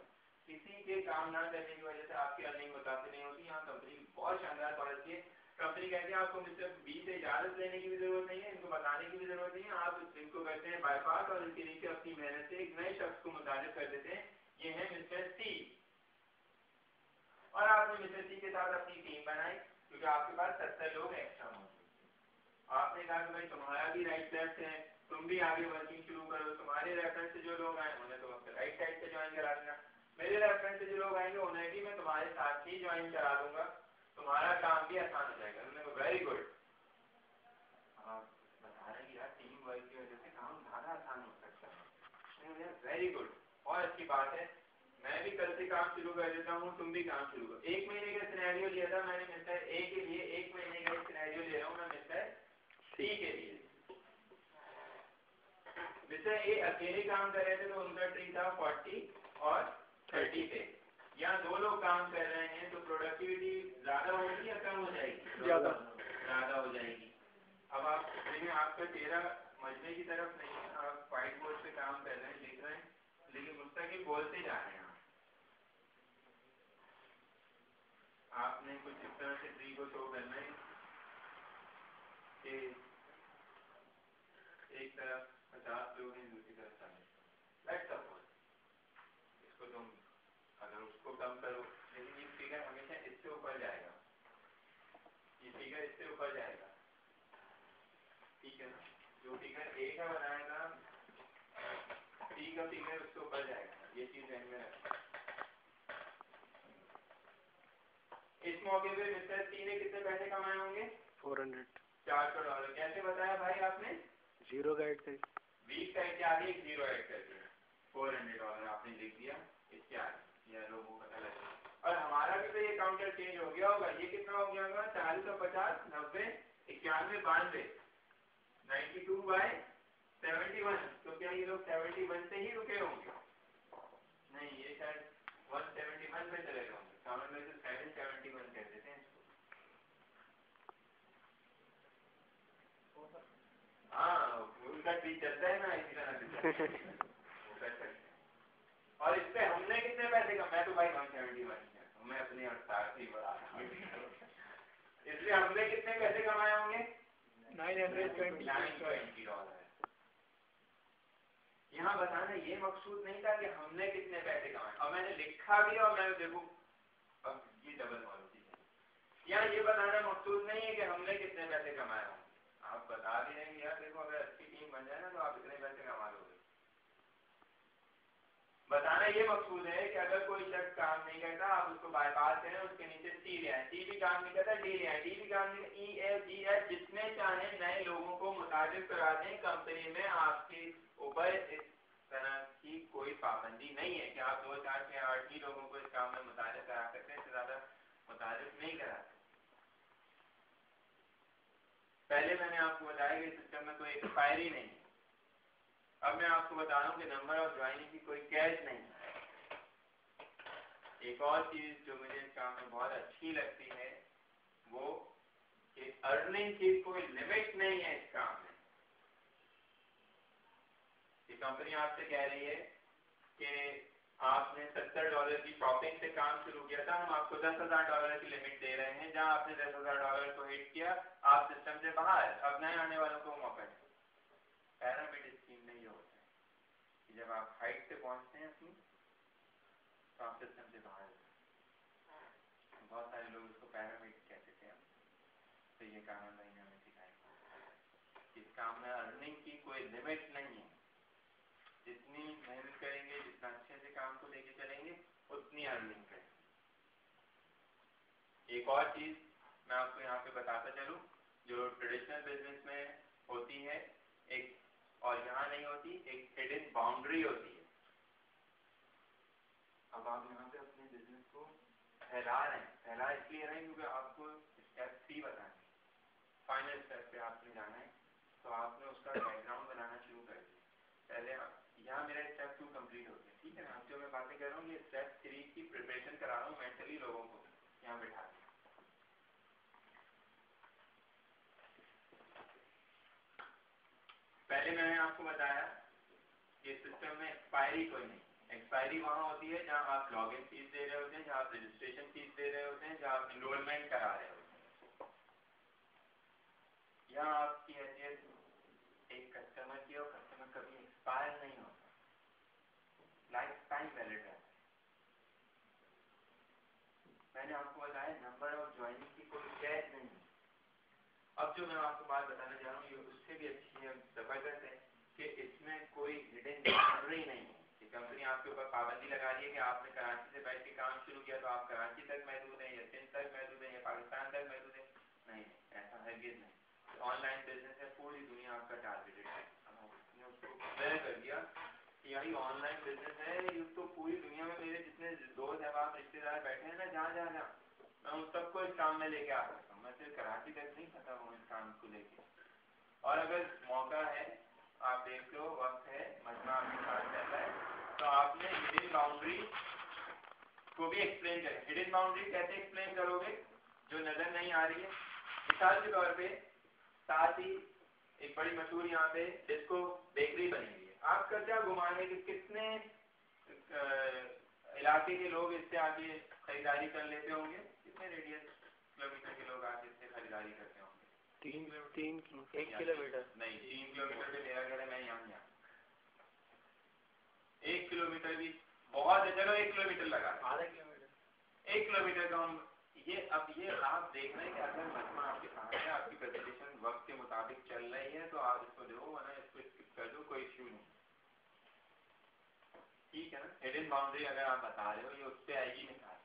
किसी के काम ना करने की वजह से आपकी अर्निंग मुतासिर नहीं होती। यहाँ कंपनी की बहुत शानदार पॉलिसी है। कंपनी कहती है आपको मुझसे बी से इजाजत लेने की भी जरूरत नहीं है, इनको बताने की भी जरूरत नहीं है, आप इनको करते हैं बाईपास और इनके नीचे अपनी मेहनत से एक नए शख्स को मुतारिफ कर देते हैं, ये है मिस्टर सी। और आपने मिस्टर सी के साथ अपनी टीम बनाई क्योंकि आपके पास 70 लोग एक्स्ट्रा मौजूद। आपने कहा कि भाई तुम्हारा भी राइट लेफ्ट है, तुम भी आगे वर्किंग शुरू करो, तुम्हारे रेफरेंस से जो लोग आए उन्हें तो राइट साइड से ज्वाइन करा देना, मेरे रेफरेंस से जो लोग आएंगे उन्हें भी मैं तुम्हारे साथ ही ज्वाइन करा दूंगा, तुम्हारा काम भी आसान हो जाएगा। उन्होंने कहा वेरी गुड। आप बता रहे हैं यार टीम वर्क की वजह से काम ज़्यादा आसान हो सकता है। वेरी गुड, बहुत अच्छी बात है, मैं भी कल से काम शुरू कर देता हूँ, तुम भी काम शुरू करो। 1 महीने का सिनेरियो लिया था मैंने मिस्टर ए के लिए, 1 महीने का सिनेरियो ले रहा हूँ मैं मिस्टर सी के लिए। मिस्टर ए अकेले काम कर रहे थे तो उनका ट्री था 40 और 30 पे। यहाँ 2 लोग काम कर रहे हैं तो प्रोडक्टिविटी ज्यादा होगी या कम हो जाएगी? ज्यादा हो जाएगी। अब आप देखिए, आपका चेहरा मजमे की तरफ नहीं है, आप व्हाइट बोर्ड पे काम कर रहे हैं, लिख रहे हैं, लेकिन मुस्तकिल बोलते जा रहे हैं। आपने कुछ इस तरह से ट्री को शो करना है कि एक तरफ 50 लोग हैं, दूसरी तरफ 40। इसको तुम अगर उसको कम करो, लेकिन ये फिगर हमेशा इससे ऊपर जाएगा, ये फिगर इससे ऊपर जाएगा, ठीक है ना? जो फिगर ए का बनाएगा सी का फिगर उससे ऊपर जाएगा, ये चीज ध्यान में रखें। इस मौके पे मिस्टर सी ने कितने पैसे कमाए होंगे? 400। कैसे बताया भाई आपने? जीरो का ऐड कर, वीक का के आगे एक जीरो ऐड कर दिया, $400 आपने लिख दिया इसके आगे, या लोगों को पता लगे। और हमारा भी तो ये काउंटर चेंज हो गया होगा, ये कितना हो गया होगा? 40 और 50, 90, 91, 92, 92/71। तो क्या ये लोग 71 से ही रुके होंगे? नहीं, ये शायद 171 पे चले गए होंगे। कॉमन में तो 771 कहते थे इसको। हाँ, उनका ट्री चलता है ना इसी तरह से वो कर सकते हैं। और इस पे हमने कितने पैसे कमाए? तो भाई 171 है, मैं अपने 88 बढ़ा, इसलिए हमने कितने पैसे कमाए होंगे? $920। यहाँ बताना ये मकसूद नहीं था कि हमने कितने पैसे कमाए, और मैंने लिखा भी और मैं देखो अब ये डबल पॉलिसी है। यहाँ ये बताना मकसूद नहीं है कि हमने कितने पैसे कमाए होंगे, आप बता भी नहीं यार देखो अगर अच्छी टीम बन जाए ना तो आप इतने पैसे कमा लोगे। बताना ये मकसूद है कि अगर कोई शख्स काम नहीं करता आप उसको बाईपास करें, उसके नीचे सी ले आए, सी भी काम नहीं करता डी ले आए, डी भी काम नहीं, ई एफ जी एफ जितने चाहे नए लोगों को मुतारिफ करा दें कंपनी में, आपके ऊपर इस तरह की कोई पाबंदी नहीं है कि आप 2, 4, 6, 8 ही लोगों को इस काम में मुतारिफ करा सकते हैं, इससे ज्यादा मुतारिफ नहीं करा सकते। पहले मैंने आपको बताया कि सिस्टम में कोई एक्सपायरी नहीं है। अब मैं आपको बता रहा हूँ कि नंबर ऑफ ज्वाइनिंग की कोई कैच नहीं है। एक और चीज जो मुझे इस काम में बहुत अच्छी लगती है वो कि अर्निंग की कोई लिमिट नहीं है इस काम में। ये कंपनी आपसे कह रही है कि आपने $70 की शॉपिंग से काम शुरू किया था, हम आपको $10,000 की लिमिट दे रहे हैं, जहां आपने $10,000 को हिट किया आप सिस्टम से बाहर, अब नए आने वालों को मौका है। पैरामिड स्कीम में ये होता है कि जब आप हाइट से पहुंचते हैं अपनी तो आप सिस्टम से बाहर, बहुत सारे लोग इसको पैरामिड कहते थे, तो ये काम मैंने हमें सिखाया। इस काम में अर्निंग की कोई लिमिट नहीं है, जितनी मेहनत करेंगे, जितना अच्छे से काम को लेके चलेंगे उतनी अर्निंग करेंगे। एक और चीज मैं आपको यहाँ पे बताता चलूँ जो ट्रेडिशनल बिजनेस में होती है एक, और यहाँ नहीं होती, एक हिडन बाउंड्री होती है। अब आप यहाँ पे अपने बिजनेस को फैला रहे हैं, फैला इसलिए रहे हैं क्योंकि आपको स्टेप 3 बताना है, फाइनल स्टेप पे आपने जाना है, तो आपने उसका बैकग्राउंड बनाना शुरू कर दिया। पहले यहाँ मेरा स्टेप 2 कंप्लीट हो गया, ठीक है ना? जो मैं बातें कर रहा हूँ ये स्टेप 3 की प्रिपरेशन करा रहा हूँ मेंटली लोगों को यहाँ बैठा दिया। एक्सपायरी कोई नहीं। एक्सपायरी वहाँ होती है जहाँ आप लॉगिन फीस दे रहे होते हैं, जहाँ आप रजिस्ट्रेशन फीस दे रहे होते हैं, जहाँ आप इनरोलमेंट करा रहे होते हैं। यहाँ आपकी हैसियत एक कस्टमर की, और कस्टमर कभी एक्सपायर नहीं होता, लाइफ टाइम वैलिड है। मैंने आपको बताया नंबर ऑफ ज्वाइनिंग की कोई कैद नहीं है। अब जो मैं आपको बात बताने जा रहा हूँ ये उससे भी अच्छी है, जबरदस्त है, कि इसमें कोई हिडन बाउंड्री नहीं है कि कंपनी आपके ऊपर पाबंदी लगा रही है कि आपने कराची से बैठ के काम शुरू किया तो आप कराची तक महदूद हैं, या सिंध तक महदूद हैं, या पाकिस्तान तक महदूद हैं। नहीं, ऐसा हरगिज़ नहीं। ऑनलाइन बिजनेस है, पूरी दुनिया आपका टारगेटेड है। हमने उसको क्लियर कर दिया कि यही ऑनलाइन बिजनेस है, ये तो पूरी दुनिया में मेरे जितने दोस्त अहबाब रिश्तेदार बैठे हैं ना, जहाँ मैं उन सबको इस काम में लेके आ सकता हूँ। मैं सिर्फ कराची तक नहीं फंसा हूँ इस काम को लेके। और अगर मौका है, आप देख लो, वक्त है, मजमा आपके साथ चल रहा है, तो आपने हिडन बाउंड्री को भी एक्सप्लेन करें। हिडन बाउंड्री कैसे एक्सप्लेन करोगे जो नजर नहीं आ रही है? मिसाल के तौर पे साथ ही एक बड़ी मशहूर यहाँ पे डिस्को बेकरी बनी हुई है। आपका क्या गुमान है कि कितने इलाके के लोग इससे आगे खरीदारी कर लेते होंगे? कितने रेडियस किलोमीटर के लोग आगे इससे खरीदारी करते होंगे? 1 किलोमीटर नहीं, 3 किलोमीटर पे मेरा घर है, मैं यहाँ 1 किलोमीटर भी बहुत है। चलो 1 किलोमीटर लगा, आधा किलोमीटर, 1 किलोमीटर का हम ये अब ये आप देख रहे हैं कि अगर मजमा आपके साथ है, आपकी प्रेजेंटेशन वक्त के मुताबिक चल रही है तो आप इसको दो, वरना इसको स्किप कर दो, कोई इश्यू नहीं, ठीक है ना? हिडन बाउंड्री अगर आप बता रहे हो ये उससे आएगी निकाल,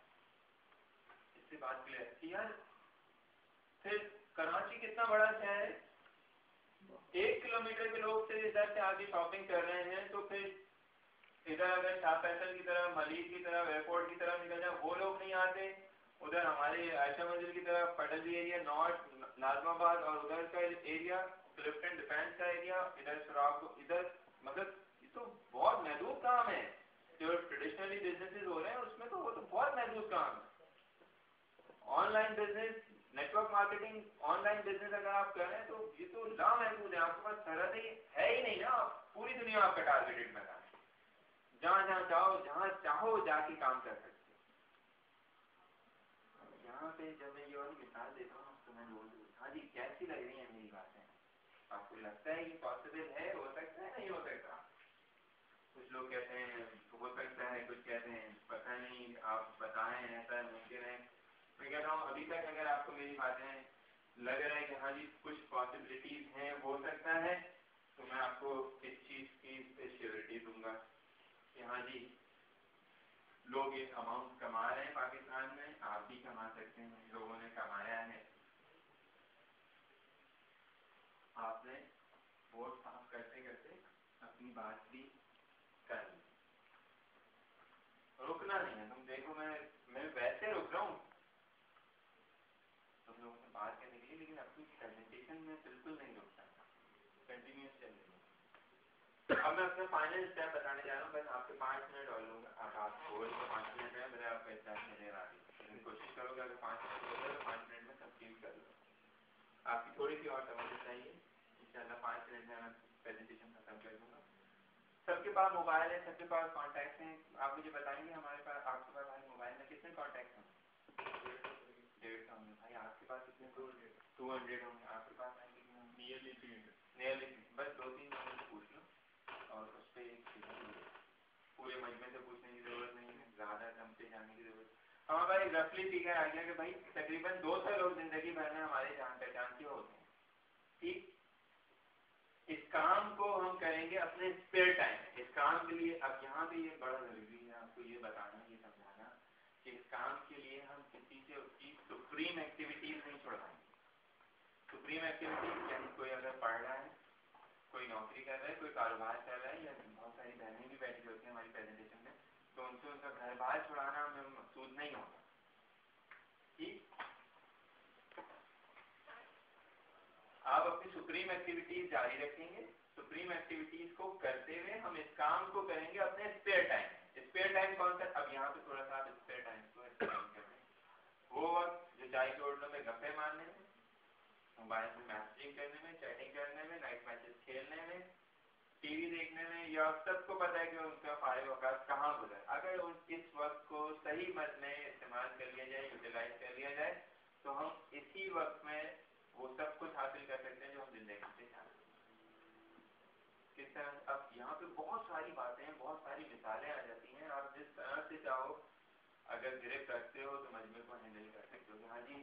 इससे बात क्लियर थी यार। फिर कराची कितना बड़ा शहर है, 1 किलोमीटर के लोग से इधर से आगे शॉपिंग कर रहे हैं, तो फिर इधर अगर शाह फैसल की तरफ, मलिक की तरफ, एयरपोर्ट की तरफ निकल जाए, वो लोग नहीं आते। उधर हमारे आयशा मंजिल की तरफ पटली एरिया, नॉर्थ नाजमाबाद, और उधर का एरिया क्लिफ्टन डिफेंस का एरिया, इधर शराब, इधर मतलब ये तो बहुत महदूद काम है। जो ट्रेडिशनली बिजनेसेस हो रहे हैं उसमें तो वो तो बहुत महदूद काम है। Online business, network marketing, online business अगर आप कर रहे हैं तो ये तो लामहदूद है। आपके पास सरहद है ही नहीं ना, पूरी दुनिया आपका टारगेटेड मैदान, जहाँ जहाँ जाओ, जहाँ चाहो जाके काम कर सकते हो। यहाँ पे जब मैं ये वाली मिसाल देता हूँ तो मैं बोल दूँ, हाँ जी कैसी लग रही है मेरी बातें? आपको लगता है ये पॉसिबल है, हो सकता है, नहीं हो सकता? कुछ लोग कहते हैं हो सकता है, कुछ कहते हैं पता नहीं, आप बताएं ऐसा मुमकिन है। मैं कहता हूँ अभी तक अगर आपको मेरी बातें लग रहा है कि हाँ जी कुछ पॉसिबिलिटीज हैं, हो सकता है, तो मैं आपको इस चीज़ की श्योरिटी दूंगा कि हाँ जी लोग ये अमाउंट कमा रहे हैं पाकिस्तान में, आप भी कमा सकते हैं, लोगों ने कमाया है। आपने वोट साफ करते करते अपनी बात भी कर ली, रुकना नहीं है। तुम देखो मैं वैसे रुक रहा हूँ तुम लोगों से बात करने के लिए, लेकिन अपनी प्रेजेंटेशन में बिल्कुल नहीं रुक सकता, कंटिन्यूस चल रही है। अब मैं अपना फाइनल स्टेप बताने जा रहा हूँ, बस आपके 5 मिनट और लूँगा। आप बोल तो 5 मिनट में मेरे आपका स्टेप नजर आ रही है, लेकिन कोशिश करोगे अगर 5 मिनट हो गए तो 5 मिनट में कंप्लीट कर लो। आपकी थोड़ी सी और तवज्जो चाहिए, इंशाल्लाह 5 मिनट में मैं प्रेजेंटेशन खत्म कर दूँगा। सबके पास मोबाइल है, सबके पास कॉन्टैक्ट हैं। आप मुझे बताएंगे हमारे पास, आपके पास भाई मोबाइल में कितने कॉन्टैक्ट हैं? 150 होंगे। भाई आपके पास कितने? 200 होंगे। आपके पास भाई कितने? नियरली 300। बस 2-3 लोगों से पूछ लो और उस पर पूरे मजमे से पूछने की जरूरत नहीं है, ज़्यादा कम पे जाने की जरूरत। हाँ भाई रफली फिगर आ गया कि भाई तकरीबन 200 लोग जिंदगी भर में हमारे जान पहचान के होते हैं, ठीक? इस काम को हम करेंगे अपने स्पेयर टाइम। इस काम के लिए अब यहाँ पे ये बड़ा जरूरी है आपको ये बताना, ये समझाना कि इस काम के लिए हम किसी से उसकी सुप्रीम एक्टिविटीज नहीं छुड़वाएंगे। सुप्रीम एक्टिविटीज यानी कोई अगर पढ़ रहा है, कोई नौकरी कर रहा है, कोई कारोबार कर रहा है, या बहुत सारी बहनें भी बैठी होती हैं हमारी प्रेजेंटेशन में, तो उनसे उनका घर बार छुड़ाना हमें मकसूद नहीं होता, ठीक? आप अपनी सुप्रीम एक्टिविटीज जारी रखेंगे। सुप्रीम एक्टिविटीज को करते हुए हम इस काम को करेंगे अपने स्पेयर टाइम। स्पेयर टाइम कौन सा? अब यहाँ पे थोड़ा सा आप स्पेयर टाइम को एक्सप्लेन कर रहे हैं। वो वक्त जो चाय के होटलों में गप्पे मारने में, मोबाइल में मैसेजिंग करने में, चैटिंग करने में, नाइट मैचेस खेलने में, टीवी देखने में, या सबको पता है कि उनका फारिग औकात कहाँ गुजर, अगर इस वक्त को सही मद में इस्तेमाल कर लिया जाए, यूटिलाइज कर लिया जाए, तो हम इसी वक्त में वो सब कुछ हासिल कर सकते हैं जो हम जिंदगी से चाहते हैं। किस तरह, अब यहाँ पे बहुत सारी बातें हैं, बहुत सारी मिसालें आ जाती हैं। आप जिस तरह से चाहो, अगर गिरफ्त रखते हो तो मजमे को हैंडल कर सकते हो। हाँ जी,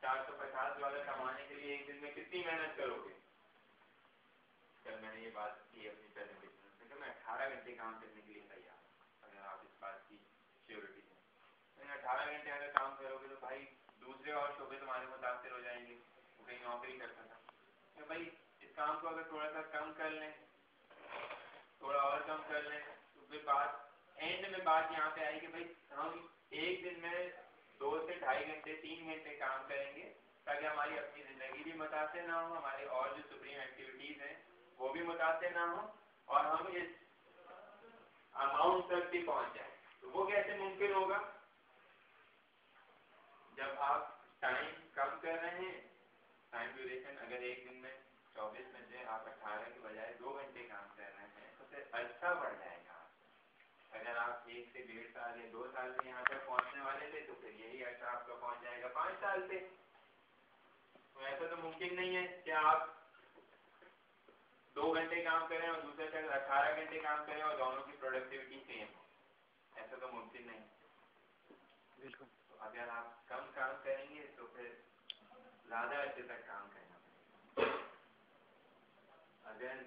450 डॉलर कमाने के लिए एक दिन में कितनी मेहनत करोगे? कल मैंने ये बात की अपनी प्रेजेंटेशन में कि मैं 18 घंटे काम करने के लिए तैयार, अगर आप इस बात की श्योरिटी दें। लेकिन 18 घंटे अगर काम करोगे तो भाई दूसरे और शोबे तुम्हारे मुतासिर हो जाएंगे। वो कहीं नौकरी करता था, तो भाई इस काम को अगर थोड़ा सा कम कर लें, थोड़ा और कम कर लें, तो फिर बात एंड में बात यहाँ पे आई कि भाई हम एक दिन में 2 से 2.5 घंटे 3 घंटे काम करेंगे, ताकि हमारी अपनी ज़िंदगी भी मुतासिर ना हो, हमारे और जो सुप्रीम एक्टिविटीज़ हैं वो भी मुतासिर ना हो, और हम इस अमाउंट तक भी पहुँच जाए। तो वो कैसे मुमकिन होगा? जब आप टाइम कम कर रहे हैं, टाइम ड्यूरेशन अगर एक दिन में 24 घंटे, आप 18 के बजाय 2 घंटे काम कर रहे हैं, तो फिर अच्छा बढ़ जाएगा। अगर आप 1 से 1.5 साल या 2 साल में यहाँ तक पहुँचने वाले थे, तो फिर यही अच्छा आपका पहुँच जाएगा 5 साल पे। तो ऐसा तो मुमकिन नहीं है कि आप 2 घंटे काम करें और दूसरे तक 18 घंटे काम करें और दोनों की प्रोडक्टिविटी सेम हो। ऐसा तो मुमकिन नहीं। बिल्कुल। तो अगर आप कम काम करेंगे तो फिर ज़्यादा अच्छे तक काम करना पड़ेगा। अगर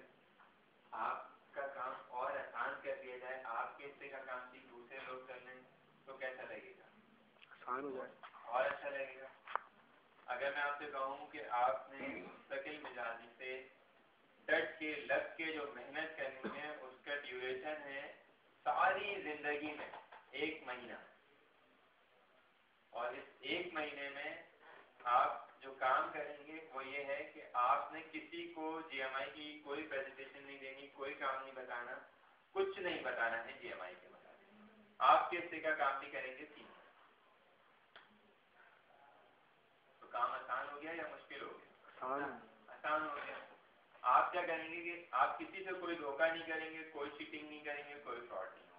आपका काम और आसान कर दिया जाए, आपके हिस्से का काम भी दूसरे लोग कर लें, तो कैसा लगेगा? आसान हो जाए और अच्छा लगेगा। अगर मैं आपसे कहूँ कि आपने मुस्तकिल मिजाजी से डट के लग के जो मेहनत करनी है, उसका ड्यूरेशन है सारी जिंदगी में 1 महीना, और इस 1 महीने में आप जो काम करेंगे वो ये है कि आपने किसी को जीएमआई की कोई प्रेजेंटेशन नहीं देनी, कोई काम नहीं बताना, कुछ नहीं बताना है जीएमआई के मुताबिक। आपके हिस्से का काम भी करेंगे 3। तो काम आसान हो गया या मुश्किल हो गया? आसान हो गया। आप क्या करेंगे कि आप किसी से कोई धोखा नहीं करेंगे, कोई चीटिंग नहीं करेंगे, कोई फ्रॉड नहीं होगा।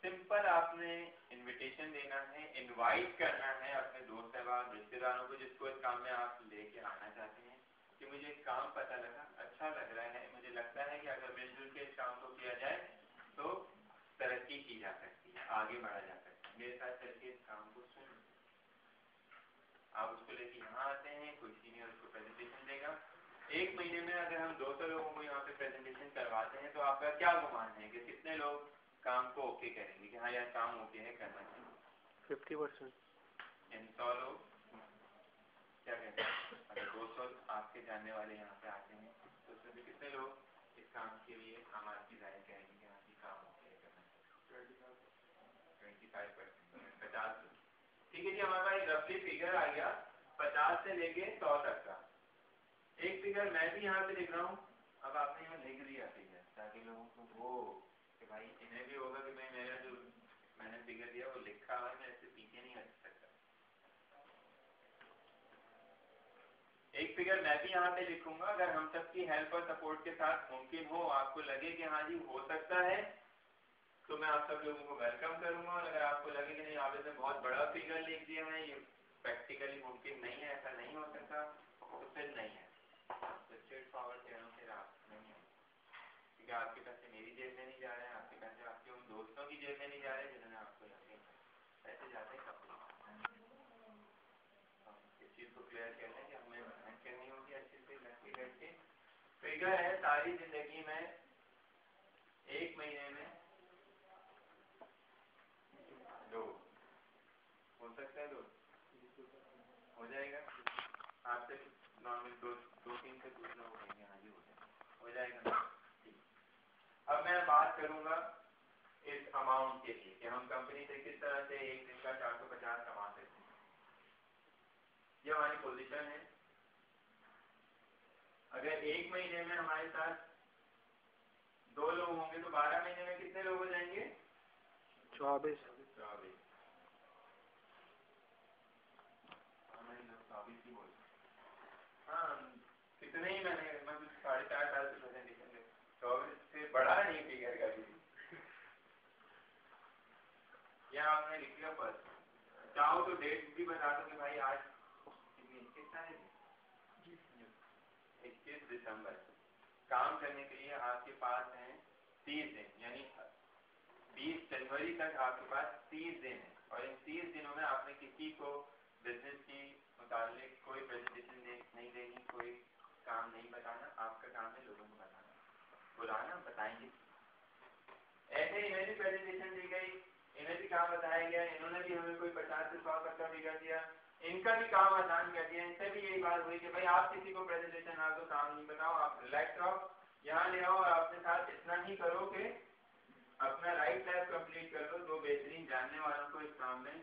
सिंपल आपने इनविटेशन देना है, इनवाइट करना है अपने दोस्त अहबाब रिश्तेदारों को जिसको इस काम में आप लेके आना चाहते हैं, कि मुझे एक काम पता लगा, अच्छा लग रहा है, मुझे लगता है कि अगर मिलजुल के इस काम को किया जाए तो तरक्की की जा सकती है, आगे बढ़ा जा सकता है, मेरे साथ चल के इस काम को सुन। आप उसको लेके यहाँ आते हैं, कोई सीनियर उसको प्रेजेंटेशन देगा। 1 महीने में अगर हम 200 लोगों को यहाँ पे प्रेजेंटेशन करवाते हैं, तो आपका क्या गुमान है कि कितने लोग काम को ओके करेंगे कि हाँ यार काम ओके है, करना चाहिए? 50%। 100 लोग क्या कहते हैं? अगर 200 आपके जानने वाले यहाँ पे आते हैं, तो उसमें से कितने लोग इस काम के लिए हम आपकी राय करेंगे कि हाँ जी काम ओके करना चाहिए? 25%, 50। ठीक है जी, हमारे पास रफली फिगर आ गया 50 से लेके 100 तक का। एक फिगर मैं भी यहाँ पे लिख रहा हूँ। अब आपने यहाँ लिख दिया फिगर, ताकि लोगों को वो कि भाई इन्हें भी होगा कि भाई मेरा जो मैंने फिगर दिया वो लिखा हुआ है, मैं इससे पीछे नहीं हट सकता। एक फिगर मैं भी यहाँ पे लिखूंगा। अगर हम सबकी हेल्प और सपोर्ट के साथ मुमकिन हो, आपको लगे कि हाँ जी हो सकता है, तो मैं आप सब लोगों को वेलकम करूंगा। और अगर आपको लगे कि नहीं आपने बहुत बड़ा फिगर लिख दिया है, ये प्रैक्टिकली मुमकिन नहीं है, ऐसा नहीं हो सकता, तो फिर नहीं है। तो स्ट्रेट फॉरवर्ड कह रहा हूँ, फिर आप नहीं है, क्योंकि आपके पैसे मेरी जेब में नहीं जा रहे हैं, आपके पैसे आपके उन दोस्तों की जेब में नहीं जा रहे जिन्होंने आपको लगे पैसे जाते हैं कब। इस चीज़ को क्लियर कर लें कि हमें मेहनत करनी होगी अच्छे से लग के करके। फिगर है सारी जिंदगी में 1 महीने में 2 हो सकता है, 2 हो जाएगा। आपसे नॉर्मल 2-3 से पूछना हो जाएंगे, हाँ जी हो जाएगा। अब मैं बात करूंगा इस अमाउंट के लिए कि हम कंपनी से किस तरह से एक दिन का 450 कमा सकते हैं। ये हमारी पोजीशन है। अगर 1 महीने में हमारे साथ 2 लोग होंगे तो 12 महीने में कितने लोग हो जाएंगे? 24। हाँ, कितने ही मैंने 4.5 साल से का फर्स्ट, चाहो तो डेट भी बता दो कि भाई आज किस तारीख है, 21 दिसंबर। काम करने के लिए आपके पास हैं 30 दिन, यानी 20 जनवरी तक आपके पास 30 दिन है, और इन 30 दिनों में आपने किसी को बिजनेस की मुतालिक कोई प्रेजेंटेशन नहीं देनी, कोई काम नहीं बताना, आपका काम है लोगों को बताना, बुलाना, बताएंगे। ऐसे इन्हें भी प्रेजेंटेशन दी गई, इन्हें भी काम बताया गया, इन्होंने भी हमें कोई 50 से 100 तक का बिगड़ दिया, इनका भी काम आसान कर दिया। इनसे भी यही बात हुई कि भाई आप किसी को प्रेजेंटेशन ना दो, काम नहीं बताओ, आप रिलैक्स रहो, यहाँ ले आओ और अपने साथ इतना ही करो कि अपना राइट लैब कंप्लीट कर लो, दो बेहतरीन जानने वालों को इस काम में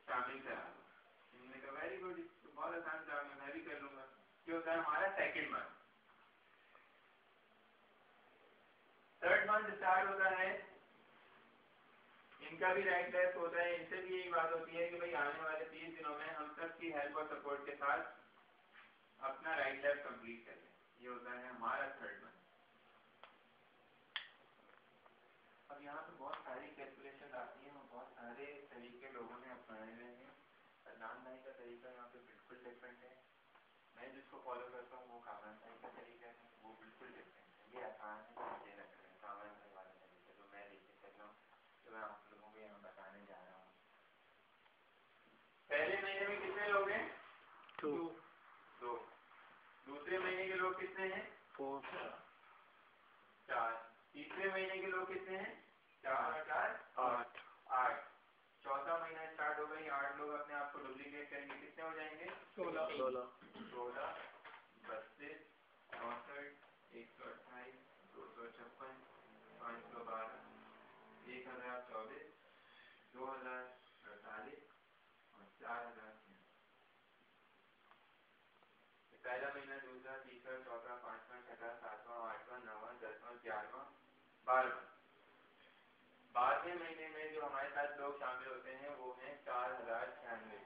शामिल करा लो। इन्होंने कहा वेरी गुड, बहुत आसान काम है, मैं भी कर लूंगा। ये होता है हमारा second month. Third month start होता है, इनका भी राइट लैब होता है, इनसे भी यही बात होती है कि भाई आने वाले 30 दिनों में हम सब की हेल्प और सपोर्ट के साथ अपना राइट लैब कंप्लीट कर लें। ये होता है हमारा थर्ड मंथ। अब यहाँ पे बहुत सारी कैलकुलेशन आती हैं और बहुत सारे तरीके लोगों ने अपनाए हुए हैं। अदनान भाई का तरीका यहाँ पे बिल्कुल डिफरेंट है, मैं जिसको फॉलो करता हूँ वो कामरान भाई का तरीका है, वो बिल्कुल डिफरेंट है। ये आसान है, मुझे लग रहा है कामरान भाई वाला तरीका जो मैं लेके चल रहा हूँ, जो मैं आप लोगों को यहाँ बताने जा रहा हूँ। पहले महीने में कितने लोग हैं? 2। दूसरे महीने के लोग कितने हैं? 4। तीसरे महीने के लोग कितने हैं? 4 और 4 8। चौथा महीना स्टार्ट हो गई, 8 लोग अपने आप को डुप्लीकेट करेंगे, कितने हो जाएंगे? 16 16 32 64 128 256 512 1024 2048 और 4000। पहला महीना, दूसरा, तीसरा, चौथा, पांचवा, छठा, सातवां, आठवां, नौवां, 10वां, 11वां, 12वां। 12वें महीने में जो हमारे साथ लोग शामिल होते हैं वो हैं 4096।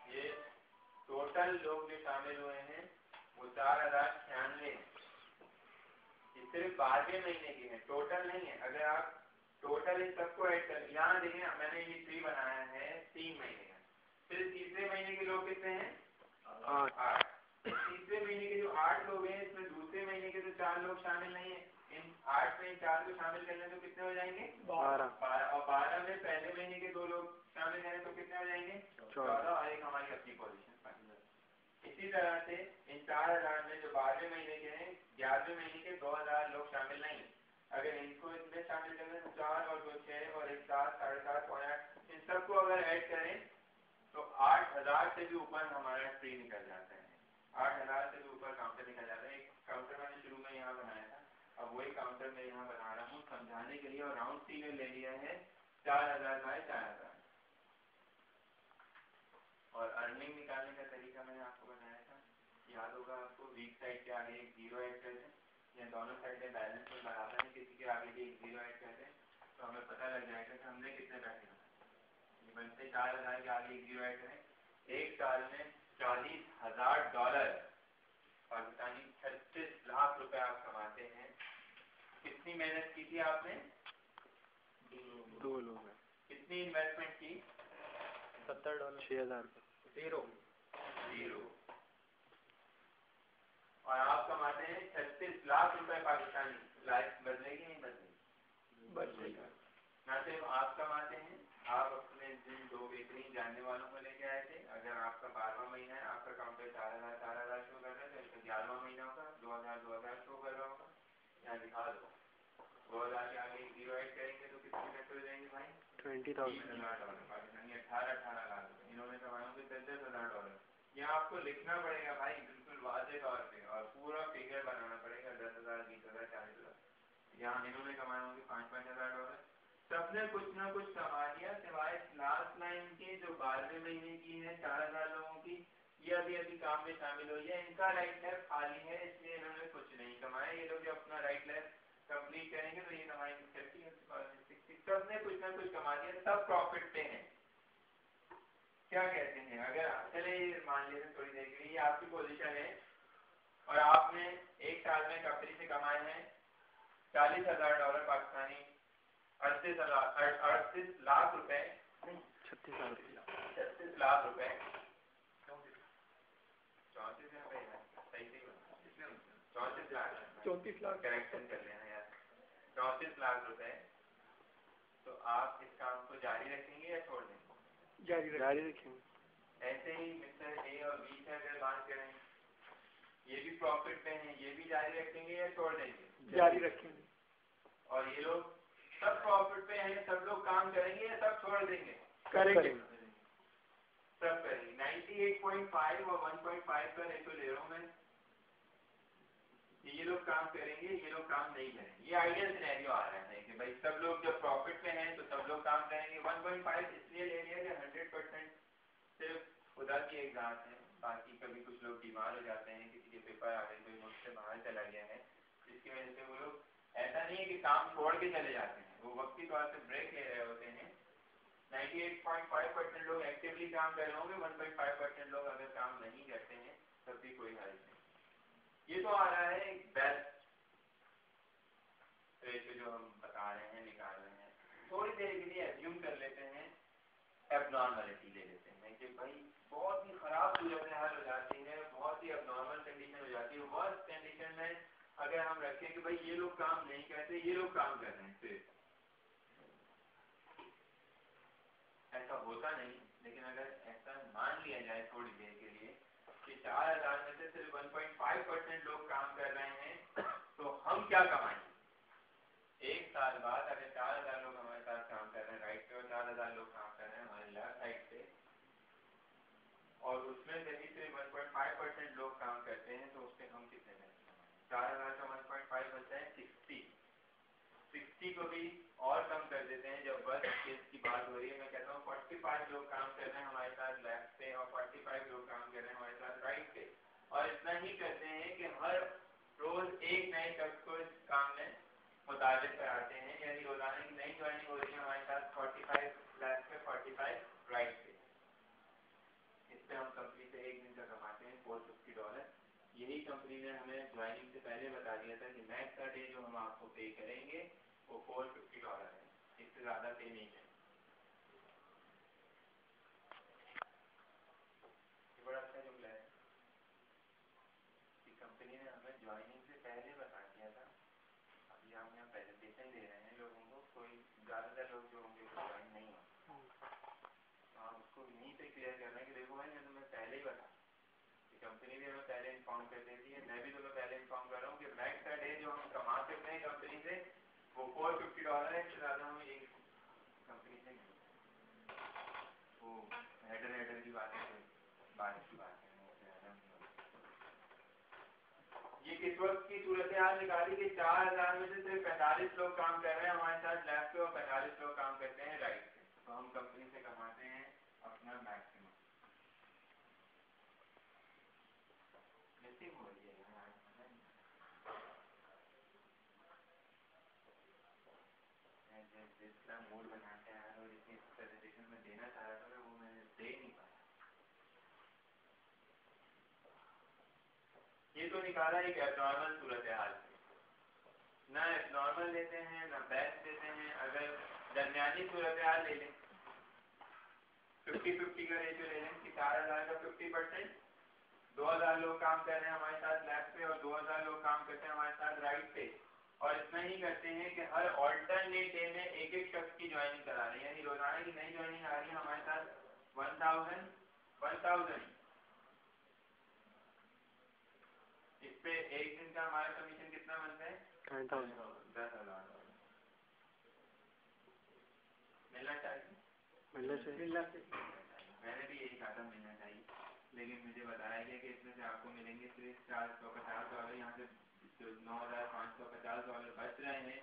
ये टोटल लोग जो शामिल हुए हैं वो 4096 हैं। ये सिर्फ 12वें महीने के हैं, टोटल नहीं है। अगर आप टोटल इन सबको ऐड कर, यहाँ देखिए मैंने ये ट्री बनाया है 3 महीने का। फिर तीसरे महीने के लोग कितने हैं? 8। तीसरे महीने के जो 8 लोग हैं, इसमें दूसरे महीने के जो 4 लोग शामिल नहीं है, इन 8 में 4 को शामिल करने तो कितने हो जाएंगे? 12। और 12 में पहले महीने के 2 लोग शामिल करें तो कितने हो जाएंगे? 14। और एक हमारी अपनी पोजीशन। इसी तरह से इन 4000 में जो 12वें महीने के हैं, 11वें महीने के 2000 लोग शामिल नहीं है। अगर इनको इसमें शामिल करें तो 4 और 2 6 और 1 7 7.5 पौने 8, इन सबको अगर ऐड करें तो 8000 से भी ऊपर हमारा ट्री निकल जाता है। 8000 से भी ऊपर काउंटर निकल जाता है। एक काउंटर मैंने शुरू में यहाँ बनाया था, अब वही काउंटर मैं यहाँ बना रहा हूँ समझाने के लिए, और राउंड फिगर ले लिया है 4000 बाय 4000। और अर्निंग निकालने का तरीका मैंने आपको बताया था, याद होगा आपको। वीक साइड के आगे एक 0 ऐड कर दें, या दोनों साइड में बैलेंस में बराबर है, किसी के आगे भी एक 0 ऐड कर दें तो हमें पता लग जाएगा कि हमने कितने पैसे बनाए। ये बनते 4000 के आगे एक 0 ऐड करें। एक साल में $40,000 पाकिस्तानी 36 लाख रुपए आप कमाते हैं। कितनी मेहनत की थी आपने? 2 लोग हैं। कितनी इन्वेस्टमेंट की? $70 $6000। 0। और आप कमाते हैं 36 लाख रुपए पाकिस्तानी। लाइफ बदलेगी नहीं बदलेगी? बदलेगा। ना सिर्फ आप कमाते हैं, आप अपने जिन 2 बेहतरीन जानने वालों को लेके आए थे। अगर आपका 12वां महीना है, आपका काउंटर 4000 शो कर रहा है, तो इसका 11वां महीना होगा 2000 शो कर रहा होगा। यहाँ दिखा दो 2000 के आगे 0 ऐड करेंगे तो कितने पैसे हो जाएंगे भाई? $20,000 पाकिस्तानी। 18 लाख। इन्होंने कमाए होंगे $10,000। यहाँ आपको लिखना पड़ेगा भाई बिल्कुल वाज़ेह तौर पे, और पूरा फिगर बनाना पड़ेगा 10,000 20,000 40,000। यहाँ इन्होंने कमाए होंगे $5,000। सबने कुछ ना कुछ कमा लिया, सिवाय लास्ट लाइन के जो 12वें महीने की है 4000 लोगों की, ये अभी अभी काम में शामिल हुई है। इनका राइट लैब खाली है, इसलिए इन्होंने कुछ नहीं कमाया। ये लोग जो अपना राइट लैब कंप्लीट करेंगे तो ये कमाएंगे 50 सबने कुछ ना कुछ कमा लिया, सब प्रॉफिट पे हैं। क्या कहते हैं? अगर चले मान लेते थोड़ी देर के लिए ये आपकी पोजीशन है और आपने एक साल में कंपनी से कमाए हैं $40,000 पाकिस्तानी, 38 लाख रुपए, 36 लाख रुपये। 36 लाख रुपए। 34 है भाई, सही सही 34 लाख। 34 लाख करेक्शन कर लेना यार, 34 लाख रुपए। तो आप इस काम को जारी रखेंगे या छोड़ देंगे? जारी रखेंगे। ऐसे ही मिस्टर ए और बी से अगर बात करें, ये भी प्रॉफिट पे हैं, ये भी जारी रखेंगे या छोड़ देंगे? जारी रखेंगे। और ये लोग सब प्रॉफिट पे हैं, सब लोग काम करेंगे या सब छोड़ देंगे? करेंगे। सब करेंगे। 98.5 और 1.5 का रेशो ले रहा हूँ मैं। ये लोग काम करेंगे, ये लोग काम नहीं करेंगे। ये आइडियल सिनेरियो आ रहा है कि भाई सब लोग जब प्रॉफिट पे हैं तो सब लोग काम करेंगे। 1.5 इसलिए ले लिया कि 100% सिर्फ खुदा की एक जात है, बाकी कभी कुछ लोग बीमार हो जाते हैं, किसी के पेपर आ गए, कोई मुल्क से बाहर चला गया है, जिसकी वजह से वो लोग, ऐसा नहीं है कि काम छोड़ के चले जाते हैं, वो वक्ती तौर से ब्रेक ले रहे होते हैं। 98.5% लोग एक्टिवली काम कर रहे होंगे, 1.5% लोग अगर काम नहीं करते हैं तब भी कोई हर्ज नहीं। ये तो आ रहा है एक बेस्ट रेशो जो हम बता रहे हैं, निकाल रहे हैं। थोड़ी देर के लिए एज्यूम कर लेते हैं, एबनॉर्मलिटी ले लेते हैं कि भाई बहुत ही खराब सूरत हाल हो जाती है, बहुत ही एबनॉर्मल कंडीशन हो जाती है। वर्स्ट कंडीशन में अगर हम रखें कि भाई ये लोग काम नहीं करते, ये लोग काम कर रहे हैं, फिर ऐसा होता नहीं, लेकिन अगर ऐसा मान लिया जाए थोड़ी देर के लिए कि 4000 में से सिर्फ 1.5% लोग काम कर रहे हैं, तो हम क्या कमाएंगे? एक साल बाद अगर 4000 लोग हमारे साथ काम कर रहे हैं राइट पे और 4000 लोग काम कर रहे हैं हमारे लेफ्ट साइड पे, और उसमें से भी सिर्फ 1.5% लोग काम करते हैं, तो उस पर हम कितने पैसे कमाएंगे? 4000 का 1.5 बचता है 60 को भी और कम कर देते हैं। जब बस केस की बात हो रही है, मैं कहता हूँ 45 लोग काम कर रहे हैं हमारे साथ लेफ्ट पे और 45 लोग काम कर रहे हैं हमारे साथ राइट पे, और इतना ही करते हैं कि हर रोज एक नए शख्स को इस काम में मुताबिक कराते हैं, यानी रोजाना की नई ज्वाइनिंग हो रही है हमारे साथ 45 लेफ्ट पे 45 राइट पे। इस पे हम कंपनी से एक दिन का कमाते हैं $450। यही कंपनी ने हमें ज्वाइनिंग से पहले बता दिया था कि मैक्स का डे जो हम आपको पे करेंगे वो $450 है, इससे ज्यादा पे नहीं है। ये बड़ा अच्छा जुमला है कि कंपनी ने हमें ज्वाइनिंग से पहले बता दिया था। अभी हम यहाँ प्रेजेंटेशन दे रहे हैं लोगों को, कोई ज्यादातर लोग जो होंगे वो ज्वाइन नहीं होंगे, तो आप उसको यहीं से क्लियर कर रहे हैं कि देखो भाई मैंने तुम्हें पहले ही बता, कंपनी भी हमें पहले इन्फॉर्म कर देती है, मैं भी तुम्हें पहले इन्फॉर्म कर रहा हूँ कि मैक्स का डे जो हम कमा सकते हैं कंपनी से वो $450 है, इससे ज़्यादा हमें एक कंपनी से नहीं। वो हेडर की बात है, बारिश की बात है, उससे ज़्यादा नहीं होता। ये किस वक्त की सूरत हाल निकाली कि 4000 में से सिर्फ 45 लोग काम कर रहे हैं हमारे साथ लेफ्ट पे और 45 लोग काम करते हैं राइट पे, तो हम कंपनी से कमाते हैं अपना मैक्सिमम। हो रही है जितना मूड बना के आया और जितनी प्रेजेंटेशन में देना चाह रहा था वो मैंने दे नहीं पाया। ये तो निकाला एक एबनॉर्मल सूरत हाल से, ना एबनॉर्मल लेते हैं ना बेस्ट लेते हैं। अगर दरमियानी सूरत हाल ले लें, 50-50 का रेशियो ले लें कि 4000 का 50%, 2000 लोग काम कर रहे हैं हमारे साथ लेफ्ट पे और 2000 लोग काम करते हैं हमारे साथ राइट पे, और इतना ही करते हैं कि हर ऑल्टरनेट डे में एक एक शख्स की ज्वाइनिंग करा रहे हैं, यानी रोजाना की नई ज्वाइनिंग आ रही है हमारे साथ 1000। इस पे एक दिन का हमारा कमीशन कितना बनता है? 10,000 मिलना चाहिए। मैंने भी यही कहा था मिलना चाहिए, लेकिन मुझे बताया गया कि इसमें से आपको मिलेंगे सिर्फ $450। यहाँ से $9,550 बच रहे हैं,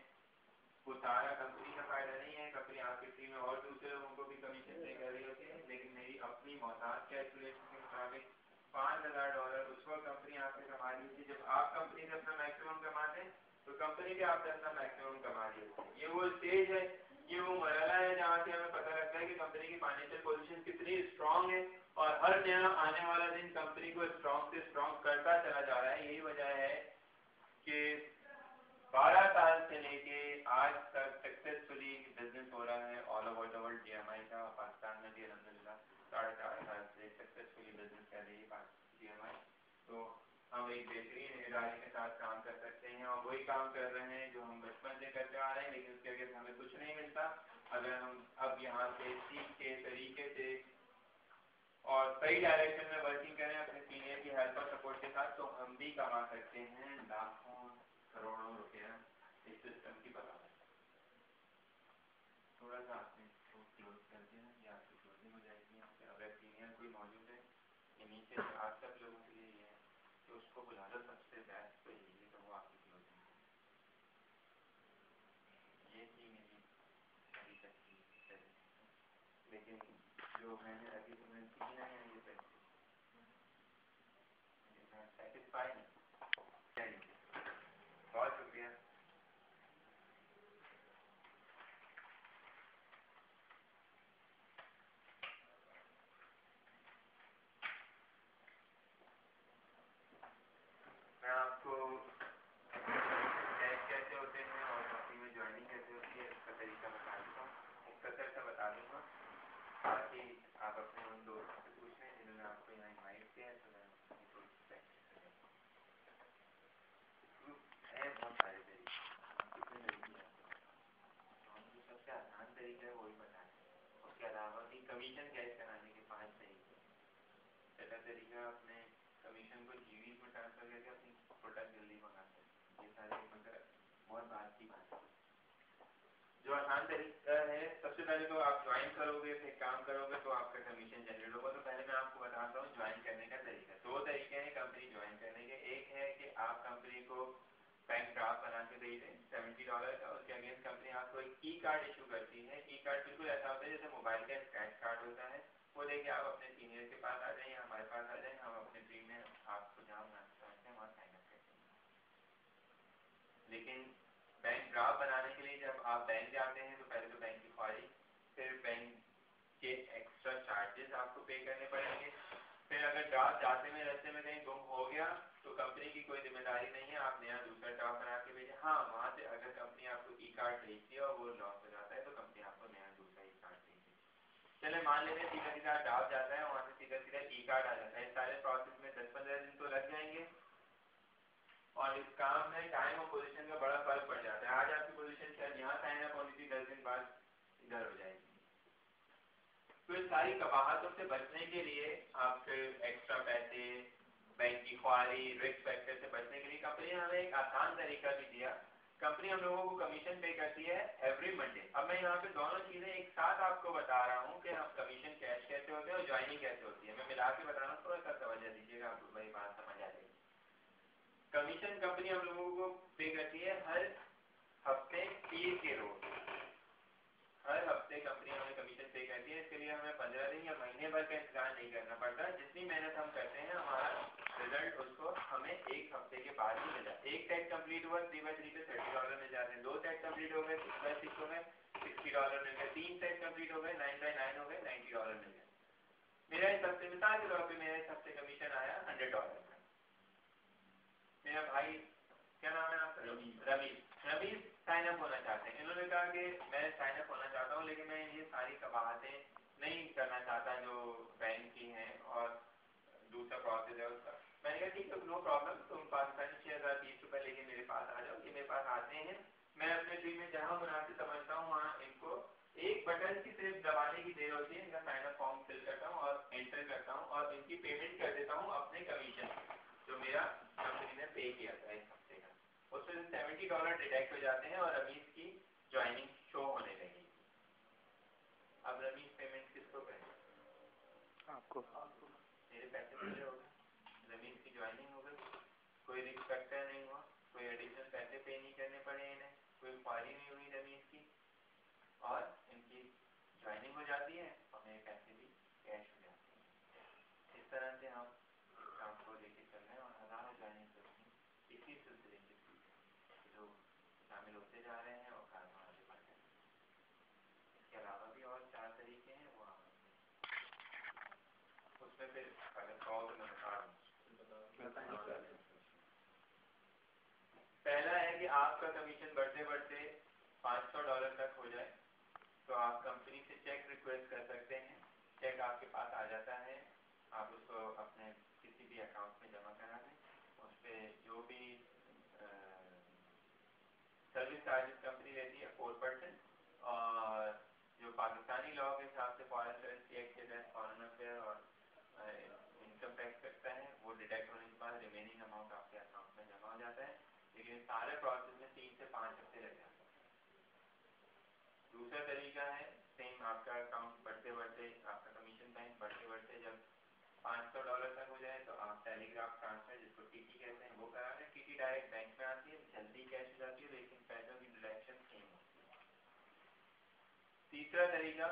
वो सारा कंपनी का फायदा नहीं है। कंपनी आपकी टीम में और दूसरे लोगों को भी कमीशन पे कर रही होती है, लेकिन मेरी अपनी मोहताज कैलकुलेशन के मुताबिक $5,000 उस वक्त कंपनी आपसे कमा रही थी जब आप कंपनी से अपना मैक्सिमम कमाते हैं, तो कंपनी भी आपसे अपना मैक्सिमम कमा रही होती है। ये वो स्टेज है, ये वो मरहला है जहाँ से हमें पता लगता है कि कंपनी की फाइनेंशियल पोजीशन कितनी स्ट्रांग है, और हर नया आने वाला दिन कंपनी को स्ट्रांग से स्ट्रांग करता चला जा रहा है। यही वजह है कि 12 साल से लेके आज तक सक्सेसफुली बिजनेस बिजनेस हो रहा है all over the world. GMI का पाकिस्तान में भी अल्हम्दुलिल्लाह 4.5 साल से सक्सेसफुली बिजनेस कर रही है GMI। तो हम एक बेहतरीन इदारे के साथ काम कर सकते हैं और वही काम कर रहे हैं जो हम बचपन से करते आ रहे हैं, लेकिन उसके आगे हमें कुछ नहीं मिलता। अगर हम अब यहाँ से सीख के तरीके से और सही डायरेक्शन में वर्किंग करें अपने सीनियर की हेल्प और सपोर्ट के साथ, तो हम भी कमा सकते हैं लाखों करोड़ों रुपया इस सिस्टम की बदौलत। थोड़ा सा आपने इसको क्लोज कर देना, ये आपकी क्लोजिंग हो जाएगी। यहाँ पे अगर सीनियर कोई मौजूद है कि नीचे आप सब लोगों के लिए है तो उसको बुला लो, सबसे बेस्ट तो यही है, तो वो आपकी क्लोजिंग है। ये थी मेरी अभी तक की प्रेजेंटेशन, लेकिन जो मैंने अभी तुम्हें की ना है ये सेटिस्फाई नहीं। बहुत शुक्रिया। मैं आपको टैग कैसे होते हैं और कंपनी में ज्वाइनिंग कैसे होती है इसका तरीका बता दूँगा, मुख्तसर सा बता दूँगा, ताकि आप अपने उन दोस्तों से पूछ लें जिन्होंने आपको यहाँ इनवाइट किया है। तो मैं है बहुत सारे तरीके, कितने तरीके आपको जो सबसे आसान तरीका है वही बताएं। उसके अलावा भी कमीशन कैश कराने के 5 तरीके। पहला तरीका, अपने कमीशन को जीवीज में ट्रांसफर करके अपनी प्रोडक्ट जल्दी मंगा सकते। ये सारे मगर बहुत बात की बात है। जो आसान तरीका है, सबसे पहले तो आप ज्वाइन करोगे, फिर काम करोगे तो आपका कमीशन जनरेट होगा। तो पहले मैं आपको बताता हूँ ज्वाइन करने का तरीका। 2 तरीके हैं कंपनी ज्वाइन करने के। एक है कि आप कंपनी को बैंक ड्राफ्ट बना के दे दें $70 का, उसके अगेंस्ट कंपनी आपको एक ई कार्ड इशू करती है। ई कार्ड बिल्कुल ऐसा होता है जैसे मोबाइल का स्क्रैच कार्ड होता है। वो लेके आप अपने सीनियर के पास आ जाए या हमारे पास आ जाए, हम अपने टीम में आपको जहाँ बनाना चाहते हैं वहाँ साइन अप करते हैं। लेकिन बैंक ड्राफ्ट बनाने के लिए जब आप बैंक जाते हैं तो पहले तो बैंक की ख्वारी, फिर बैंक के एक्स्ट्रा चार्जेस आपको पे करने पड़ेंगे। फिर अगर ड्राफ्ट जाते में रास्ते में कहीं गुम हो गया तो कंपनी की कोई जिम्मेदारी नहीं है, आप नया दूसरा ड्राफ्ट बना के भेजें। हाँ, वहाँ से अगर कंपनी आपको ई कार्ड भेजती है और वो लॉस हो जाता है तो कंपनी आपको नया दूसरा ई कार्ड भेजेगी। चले मान लेते हैं सीधा सीधा ड्राफ्ट जाता है, वहाँ से सीधा सीधा ई कार्ड आ जाता है। इस सारे प्रोसेस में 10-15 दिन तो लग जाएंगे और इस काम में टाइम और पोजीशन का बड़ा फर्क पड़ जाता है। आज आपकी पोजीशन शायद यहाँ साइन अप होनी थी, 10 दिन बाद इधर हो जाएगी। तो इस सारी कबाहतों से बचने के लिए, आपके एक्स्ट्रा पैसे, बैंक की ख्वारी, रिस्क फैक्टर से बचने के लिए कंपनी ने हमें एक आसान तरीका भी दिया। कंपनी हम लोगों को कमीशन पे करती है एवरी मंडे। अब मैं यहाँ पे दोनों चीजें एक साथ आपको बता रहा हूँ कि हम कमीशन कैश कैसे होते हैं और ज्वाइनिंग कैसे होती है। मैं मिला के बता रहा हूँ, थोड़ा सा तवज्जो दीजिएगा, आपको मेरी बात समझ आ जाएगी। कमीशन कंपनी हम लोगों को पे करती है हर हफ्ते पीर के रोज। हर हफ्ते कंपनी हमें कमीशन पे करती है। इसके लिए हमें 15 दिन या महीने भर का इंतजार नहीं करना पड़ता। जितनी मेहनत हम करते हैं हमारा रिजल्ट उसको हमें एक हफ्ते के बाद ही मिल जाता है। एक सेट कंप्लीट हुआ 3x3 पे $30 मिल जाते हैं। 2 सेट कंप्लीट हो गए 6x6 हो गए $60 मिल गए। 3 सेट कंप्लीट हो गए 9x9 हो गए $90 मिल गए। मेरा इस हफ्ते मिसाल के तौर पर मेरा इस हफ्ते कमीशन आया $100 का। मेरा भाई, क्या नाम है आपका? रमीज साइन अप होना चाहते हैं। इन्होंने कहा कि मैं साइन अप होना चाहता हूँ, लेकिन मैं ये सारी कबाहतें नहीं करना चाहता जो बैंक की हैं और दूसरा प्रोसेस है उसका। मैंने कहा ठीक है, नो प्रॉब्लम, तुम पाकिस्तानी 6,020 रुपये लेके मेरे पास आ जाओ। ये मेरे पास आते हैं, मैं अपने टीम में जहाँ मुनासिब समझता हूँ वहाँ इनको एक बटन की सिर्फ दबाने की देर होती है। इनका साइन अप फॉर्म फिल करता हूँ और एंटर करता हूँ और इनकी पेमेंट कर देता हूँ अपने कमीशन जो मेरा कंपनी ने पे किया था इस हफ्ते का। उसमें $70 डिडक्ट हो जाते हैं और रमीज की ज्वाइनिंग शो होने लगेगी। अब रमीज पेमेंट किसको करें? आपको। मेरे पैसे पूरे हो गए, रमीज की ज्वाइनिंग हो गई, कोई रिस्क फैक्टर नहीं हुआ, कोई एडिशनल पैसे पे नहीं करने पड़े इन्हें, कोई ख्वारी नहीं हुई रमीज की, और इनकी ज्वाइनिंग हो जाती है और मेरे पैसे भी कैश हो जाते हैं। इस तरह से हम काम को लेके चल रहे हैं और हजारों ज्वाइनिंग करते हैं इसी सिलसिले के जो शामिल होते जा रहे हैं और काम आगे बढ़ रहे हैं। इसके अलावा भी और 4 तरीके हैं, वो उसमें फिर अगर कहो तो मैं बता रहा हूँ। पहला है कि आपका कमीशन बढ़ते बढ़ते $500 तक हो जाए तो आप कंपनी से चेक रिक्वेस्ट कर सकते हैं, चेक आपके पास आ जाता है, आप उसको अपने किसी भी अकाउंट में जमा करा दें, उस पर जो भी सर्विस चार्जेस कंपनी लेती है 4%, और जो पाकिस्तानी लॉ के हिसाब से फॉरेन करेंसी एक्ट के तहत फॉरेन अफेयर और इनकम टैक्स करता है, वो डिडक्ट होने के बाद रिमेनिंग अमाउंट आपके अकाउंट में जमा हो जाता है। लेकिन सारे प्रोसेस में 3 से 5 हफ्ते लग जाते हैं। दूसरा तरीका है, सेम आपका अकाउंट बढ़ते बढ़ते, आपका कमीशन बैंक बढ़ते बढ़ते जब $500 तक हो जाए तो आप टेलीग्राफ ट्रांसफर, जिसको टीटी कहते हैं, वो करा लें। टीटी डायरेक्ट बैंक में आती है, जल्दी कैश हो जाती है, लेकिन पैसों की डिडक्शन सेम होती है। तीसरा तरीका,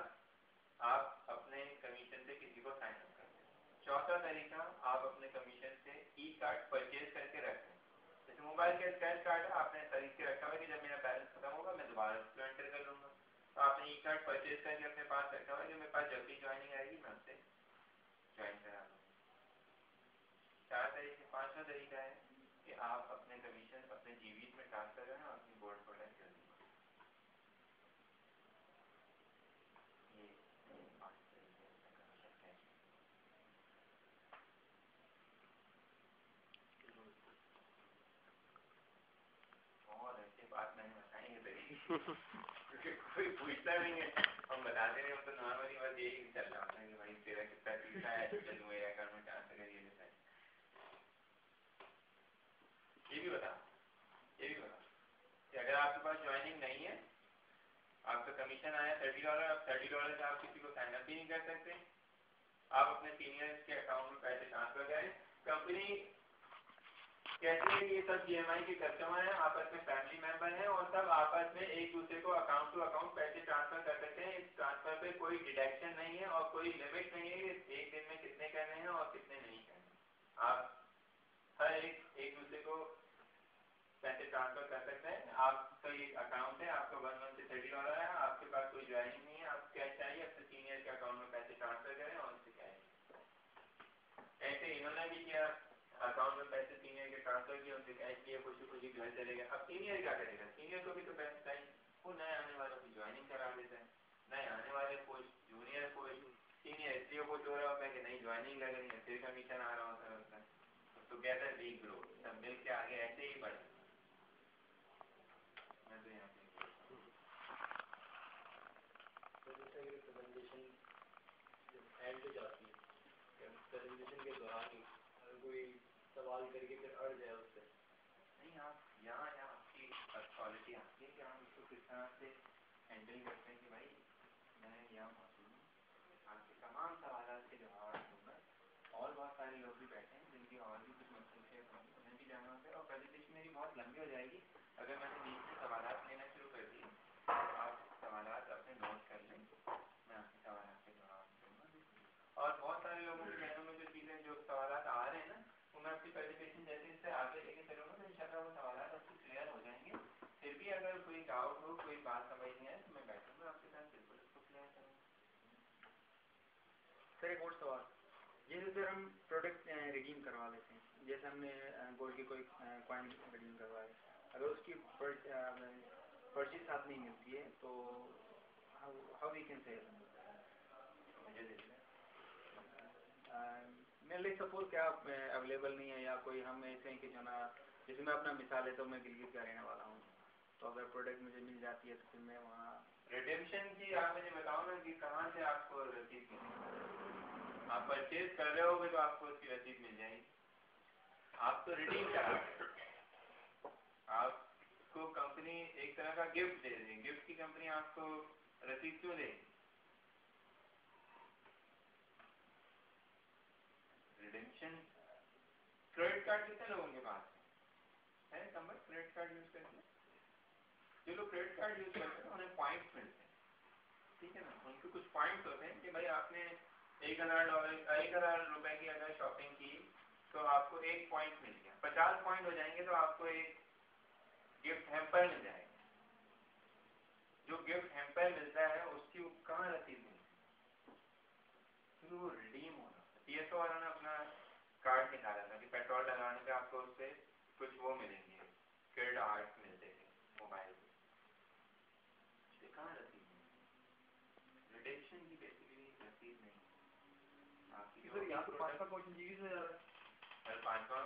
आप अपने कमीशन से किसी को साइन अप कर दें। चौथा तरीका, आप अपने कमीशन से ई कार्ड परचेज करके रखें। जैसे मोबाइल का स्क्रैच कार्ड है, आपने खरीद के रखा हुआ कि जब मेरा बैलेंस खत्म होगा मैं दोबारा उसको एंटर कर लूंगा, तो आपने ई कार्ड परचेज करके अपने पास रखा हुआ है कि मेरे पास जब भी ज्वाइनिंग आएगी मैं उससे ज्वाइन करा लूँगा। पांचवा तरीका है कि आप अपने कमीशन अपने जीवीज में ट्रांसफर करें और अपनी बोर्ड प्रोडक्ट कर दें। ये 5 तरीके हैं कमीशन कैश। और ऐसे बात मैंने बताएंगे तरीके क्योंकि कोई पूछता नहीं है, हम बताते नहीं, हम तो नॉर्मली बस यही चल रहा होता है कि भाई तेरा कितना तीसरा है, चल मेरे अकाउंट में ट्रांसफर करिए। ये भी बता कि अगर आपके पास ज्वाइनिंग नहीं है, आपका कमीशन आया $30, अब $30 से आप किसी को साइन अप भी नहीं कर सकते, आप अपने सीनियर्स के अकाउंट में पैसे ट्रांसफर करें। कंपनी कहती है कि ये सब जीएमआई के कस्टमर हैं, आपस में फैमिली मेंबर हैं और सब आपस में एक दूसरे को अकाउंट टू अकाउंट पैसे ट्रांसफर कर सकते हैं। इस ट्रांसफर पे कोई डिडक्शन नहीं है और कोई लिमिट नहीं है कि एक दिन में कितने करने हैं और कितने नहीं करने। आप हर एक दूसरे को पैसे ट्रांसफर कर सकते हैं। आपका ये अकाउंट है, आपका 1 मंथ से $30 है, आपके पास कोई ज्वाइनिंग नहीं है, आप कैश चाहिए अपने सीनियर के अकाउंट में पैसे ट्रांसफर करें और उससे कैश। ऐसे इन्होंने भी किया, अकाउंट में पैसे सीनियर के ट्रांसफर किए, उनसे कैश किए, खुशी खुशी घर चले गए। अब सीनियर क्या करेगा, सीनियर को भी तो पैसे चाहिए, वो नए आने वालों की ज्वाइनिंग करा देता है। नए आने वाले पोस्ट, जूनियर पोस्ट, सीनियर इसलिए कुछ हो रहा होता है कि नई ज्वाइनिंग लग रही है, फिर कमीशन आ रहा होता है, टुगेदर वी ग्रो, सब मिल के आगे ऐसे ही बढ़े। प्रेजेंटेशन जब एंड पे जाती है, प्रेजेंटेशन के दौरान ही अगर कोई सवाल करके फिर अड़ जाए उससे, नहीं आप यहाँ आपकी क्वालिटी आती है कि हम इसको किस तरह से हैंडल करते हैं कि भाई मैं यहाँ मौजूद हूँ, आपके तमाम सवालों के जवाब दूंगा। और बहुत सारे लोग भी बैठे हैं जिनकी और भी कुछ मसरूफियत होंगी, उन्हें भी जाना होता है और प्रेजेंटेशन मेरी बहुत लंबी हो जाएगी। अगर मैंने बीच में सवाल लेना शुरू कर दिए तो आप सवाल अपने नोट कर लें, मैं आपके सवाल के जवाब दूंगा। और बहुत सारे लोगों के जहनों में जो चीज़ें, जो सवाल आ रहे हैं ना, वो मैं आपकी प्रेजेंटेशन जैसे इससे आगे लेके चलूँगा तो इंशाल्लाह वो सवाल आपके क्लियर हो जाएंगे। फिर भी अगर कोई डाउट हो, कोई बात समझ नहीं आए तो मैं बैठूंगा आपके साथ, बिल्कुल उसको क्लियर करूँगा। सर एक और सवाल, जैसे सर हम प्रोडक्ट रिडीम करवा लेते हैं, जैसे हमने गोल्ड की कोई कॉइन रिडीम करवाए, अगर उसकी परचेज साथ नहीं मिलती है तो हाउ वी कैन सेल। मुझे देखना मैं लाइक सपोज क्या अवेलेबल नहीं है या कोई हम ऐसे हैं कि जो ना, जैसे मैं अपना मिसाल है तो मैं गिलगित का रहने वाला हूँ, तो अगर प्रोडक्ट मुझे मिल जाती है तो फिर मैं वहाँ रिडेम्पशन की आप मुझे बताओ ना कि कहाँ से आपको रसीद मिलेगी। आप परचेज कर रहे होगे तो आपको उसकी रसीद मिल जाएगी। आप तो रिडीम करा रहे हो, आपको कंपनी एक तरह का गिफ्ट दे रही है, गिफ्ट की कंपनी आपको रसीद क्यों देगी। रिडेम्पशन, क्रेडिट कार्ड कितने लोगों के पास है नंबर क्रेडिट कार्ड यूज करते हैं। जो लोग क्रेडिट कार्ड यूज करते हैं उन्हें पॉइंट्स मिलते हैं, ठीक है ना, उनके कुछ पॉइंट्स होते हैं कि भाई आपने $1,000 रुपए की अगर शॉपिंग की तो आपको 1 पॉइंट मिल गया, 50 पॉइंट हो जाएंगे तो आपको एक गिफ्ट हैम्पर मिल जाएगा। जो गिफ्ट हैम्पर मिलता है उसकी कहाँ रसीद मिलती है, वो रिडीम होना। टीएसओ वालों ने अपना कार्ड निकाला था कि पेट्रोल डलवाने पे आपको उससे कुछ वो मिलेंगे, क्रेडिट कार्ड मिलते थे मोबाइल पे, कहाँ रसीद मिलती। प्रोटेक्शन की बेसिकली रसीद नहीं है आपकी। सर यहाँ पे 5वां क्वेश्चन जी से जा रहा है। सर 5वां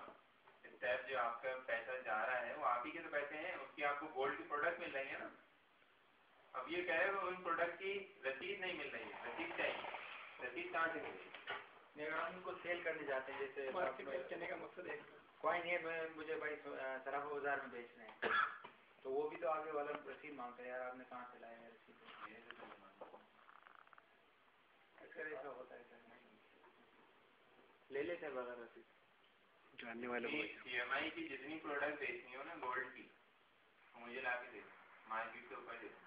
स्टेप जो आपका पैसा जा रहा है वो आप ही के तो पैसे हैं, उसकी आपको गोल्ड की प्रोडक्ट मिल रही है ना। अब ये कह रहे हो उन प्रोडक्ट की रसीद नहीं मिल रही है, रसीद चाहिए, रसीद कहाँ से मिलेगी? अगर हम उनको सेल करने जाते हैं, जैसे मार्केट में कहने का मकसद है कॉइन है, मैं मुझे भाई सराफा बाजार में बेचना है, तो वो भी तो आगे वाला रसीद मांगता है, यार आपने कहाँ से लाया है रसीद। अक्सर ऐसा होता है सर, ले लेते हैं बाजार रसीद जानने वाले। CMI की जितनी प्रोडक्ट बेचनी हो ना गोल्ड की, मुझे ला के दे दो, मार्केट के ऊपर दे दो।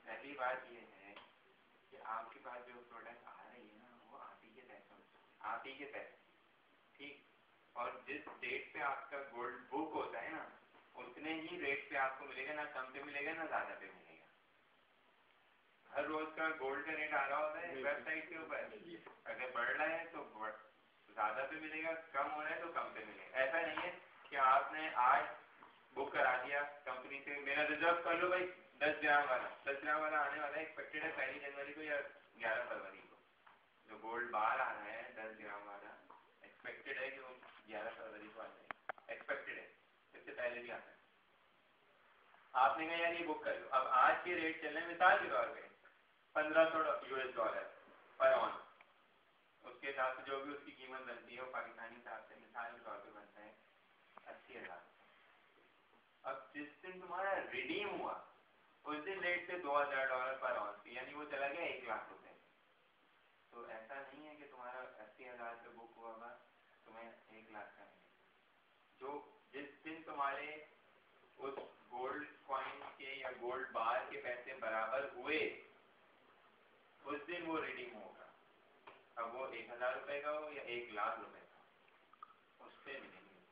पहली बात ये है कि आपके पास जो प्रोडक्ट आ रही है ना वो आप ही के पैसों, आप ही के पैसे, ठीक। और जिस डेट पे आपका गोल्ड बुक होता है ना उतने ही रेट पे आपको मिलेगा, ना कम पे मिलेगा ना ज्यादा पे मिलेगा। हर रोज का गोल्ड का रेट आ रहा होता है वेबसाइट के ऊपर, अगर बढ़ रहा है तो ज्यादा पे मिलेगा, कम हो रहा है तो कम पे मिलेगा। ऐसा नहीं है कि आपने आज बुक करा दिया कंपनी से, मेरा रिजर्व कर लो भाई 10 ग्राम वाला, 10 ग्राम वाला आने वाला है, एक्सपेक्टेड है 1 जनवरी को या 11 फरवरी को। जो गोल्ड बाहर आ रहा है 10 ग्राम वाला एक्सपेक्टेड है कि वो 11 फरवरी को आ जाएगा, एक्सपेक्टेड है, इससे पहले भी आता है। आपने कहा यार ये बुक कर लो, अब आज के रेट चल रहे हैं मिसाल के तौर पे $1500 पर ऑन, उसके हिसाब से जो भी उसकी कीमत बनती है वो पाकिस्तानी हिसाब से मिसाल के तौर पे बनता है 80,000। अब जिस दिन तुम्हारा रिडीम हुआ उस दिन रेट से $2000 पर ऑन, यानी वो चला गया 1 लाख रुपए। तो ऐसा नहीं है कि तुम्हारा 80,000 पे बुक हुआ होगा तुम्हें 1 लाख का मिलेगा। जो जिस दिन तुम्हारे उस गोल्ड कॉइन के या गोल्ड बार के पैसे बराबर हुए उस दिन वो रिडीम होगा। अब वो 1000 रुपए का हो या 1 लाख रुपए का, उससे मिलेंगे।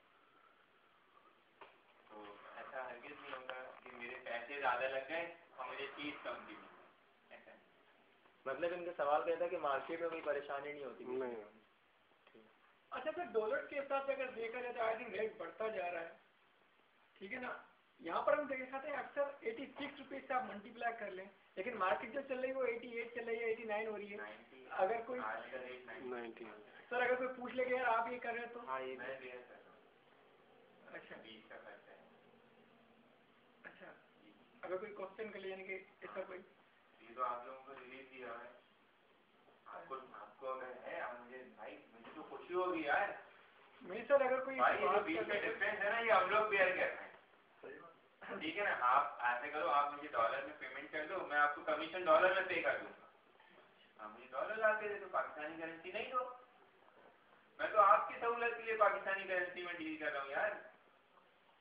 तो ऐसा हरगिज़ नहीं होगा कि मेरे पैसे ज्यादा लग गए और मुझे चीज कम की मिली, ऐसा नहीं। मतलब इनका सवाल क्या था कि मार्केट में कोई परेशानी नहीं होती। नहीं। अच्छा सर, डॉलर के हिसाब से अगर देखा जाए तो आई थिंक रेट बढ़ता जा रहा है, ठीक है ना। यहाँ पर हम दिखाते हैं अक्सर 86 रुपीज से आप मल्टीप्लाई कर लें, लेकिन मार्केट जो चल रही है वो 88 चल रही है, 89 हो रही है। अगर कोई 90 सर अगर कोई पूछ ले कि यार आप ये कर रहे हो तो हाँ ये मैं बेयर कर रहा हूँ। अच्छा 20 का खर्चा है। अच्छा, अगर कोई क्वेश्चन कर ले यानी कि ऐसा कोई, ये तो आप लोगों को रिलीफ दिया है, आपको अगर है आप मुझे तो खुशी होगी यार। नहीं सर अगर कोई भाई ये जो बीच में डिफरेंस है ना ये हम लोग बेयर कर रहे हैं, ठीक है ना। आप ऐसे करो, आप मुझे डॉलर में पेमेंट कर दो, मैं आपको कमीशन डॉलर में पे कर दूंगा। आप मुझे डॉलर ला के दे दो, पाकिस्तानी करेंसी नहीं दो। मैं तो आपकी सहूलत के लिए पाकिस्तानी करेंसी में डील कर रहा हूँ यार।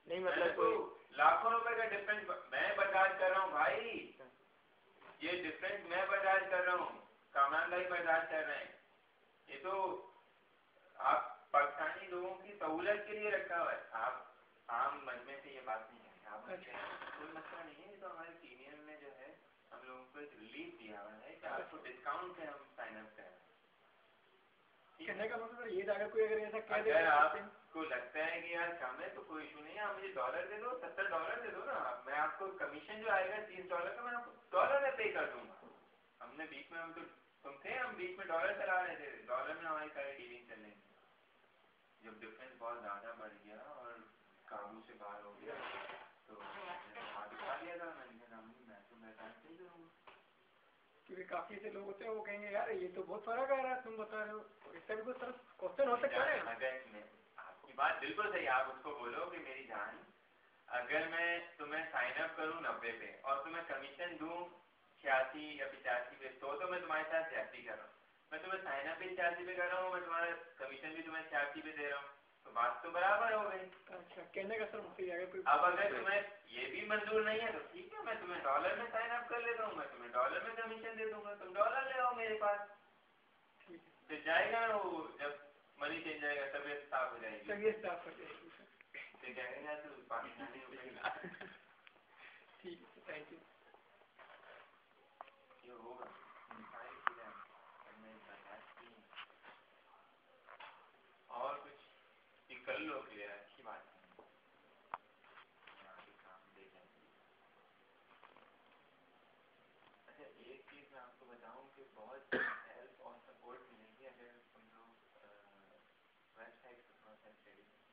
नहीं मतलब तो लाखों रुपए का डिफरेंस मैं बर्दाश्त कर रहा हूँ भाई, ये डिफरेंस मैं बर्दाश्त कर रहा हूँ, कामरान भाई बर्दाश्त कर रहे हैं। ये तो आप पाकिस्तानी लोगों की सहूलत के लिए रखा हुआ है, आप आम मजमे से ये बात नहीं है। आप कोई मसला नहीं है, ये तो हमारे सीनियर ने जो है हम लोगों को एक रिलीफ दिया हुआ है कि आपको डिस्काउंट से हम साइन अप कर रहे हैं। कहने का मतलब ये अगर कोई ऐसा कह दे, अगर आपको लगता है कि यार कम है तो कोई इशू नहीं है, आप मुझे डॉलर दे दो, $70 दे दो ना, मैं आपको कमीशन जो आएगा $30 का मैं आपको डॉलर में पे कर दूंगा। हमने बीच में हम बीच में डॉलर चला रहे थे, डॉलर में हमारी सारी डीलिंग चल रही थी। जब डिफरेंस बहुत ज्यादा बढ़ गया और काबू से बाहर हो गया तो हाथ उठा लिया था, मैं तो बर्दाश्त नहीं करूँगा। क्योंकि काफी ऐसे लोग होते हैं वो कहेंगे यार ये तो बहुत फर्क आ रहा है तुम बता रहे हो, इसका भी कोई सर क्वेश्चन हो सकता है। अगर आपकी बात बिल्कुल सही, आप उसको बोलो कि मेरी जान अगर मैं तुम्हें साइन अप करूँ 90 पे और तुम्हें कमीशन दूँ 86 या 85 पे, तो मैं तुम्हारे साथ ज्यादती कर रहा हूँ। मैं तुम्हें साइन अप भी 86 पे कर रहा हूँ, मैं तुम्हारा कमीशन भी तुम्हें 86 पे दे रहा हूँ, तो बात तो बराबर हो गई। अच्छा, कहने का सर मुझसे अगर कोई अब अगर तुम्हें ये भी मंजूर नहीं है तो ठीक है, मैं तुम्हें डॉलर में साइन अप कर लेता हूँ, मैं तुम्हें डॉलर में कमीशन दे दूंगा, तुम डॉलर ले आओ मेरे पास। फिर जाएगा ना वो, जब मनी चेंज जाएगा तबीयत साफ हो जाएगी, तबीयत साफ हो जाएगी फिर कहेगा तो पाकिस्तानी रुपये। ठीक है, थैंक यू। ये होगा सारी चीजें हमने बर्दाश्त की हैं। और कुछ कर लो क्लियर, अच्छी बात है, आगे काम देख मैं आपको बताऊं कि बहुत हेल्प और सपोर्ट मिलेगी अगर हम लोग वेबसाइट को थोड़ा सा स्टडी करें,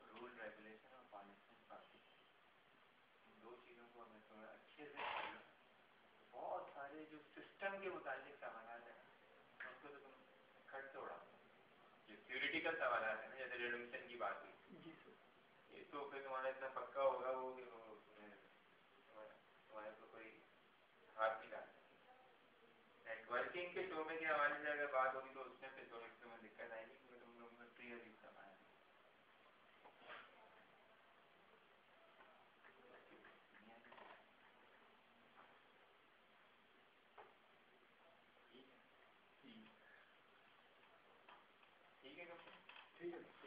रूल रेगुलेशन और पॉलिसी प्रोसेस, इन दो चीज़ों को अगर थोड़ा अच्छे से पढ़ लो, बहुत सारे जो सिस्टम के मुताबिक सवाल है उसको तो तुम खट से उड़ा, जो थ्योरेटिकल सवाल है ना, जैसे रिडम्पशन की बात हुई, जी सर, ये तो फिर तुम्हारा इतना पक्का होगा वो कि तुम्हारे को कोई हाथ नहीं डाल सकता। नेटवर्किंग के शोबे के हवाले से अगर बात होगी तो उसमें फिर थोड़ी तुम्हें दिक्कत आएगी, क्योंकि तुम लोगों में प्री अजीब सवाल है। ठीक है, ठीक है, ठीक है।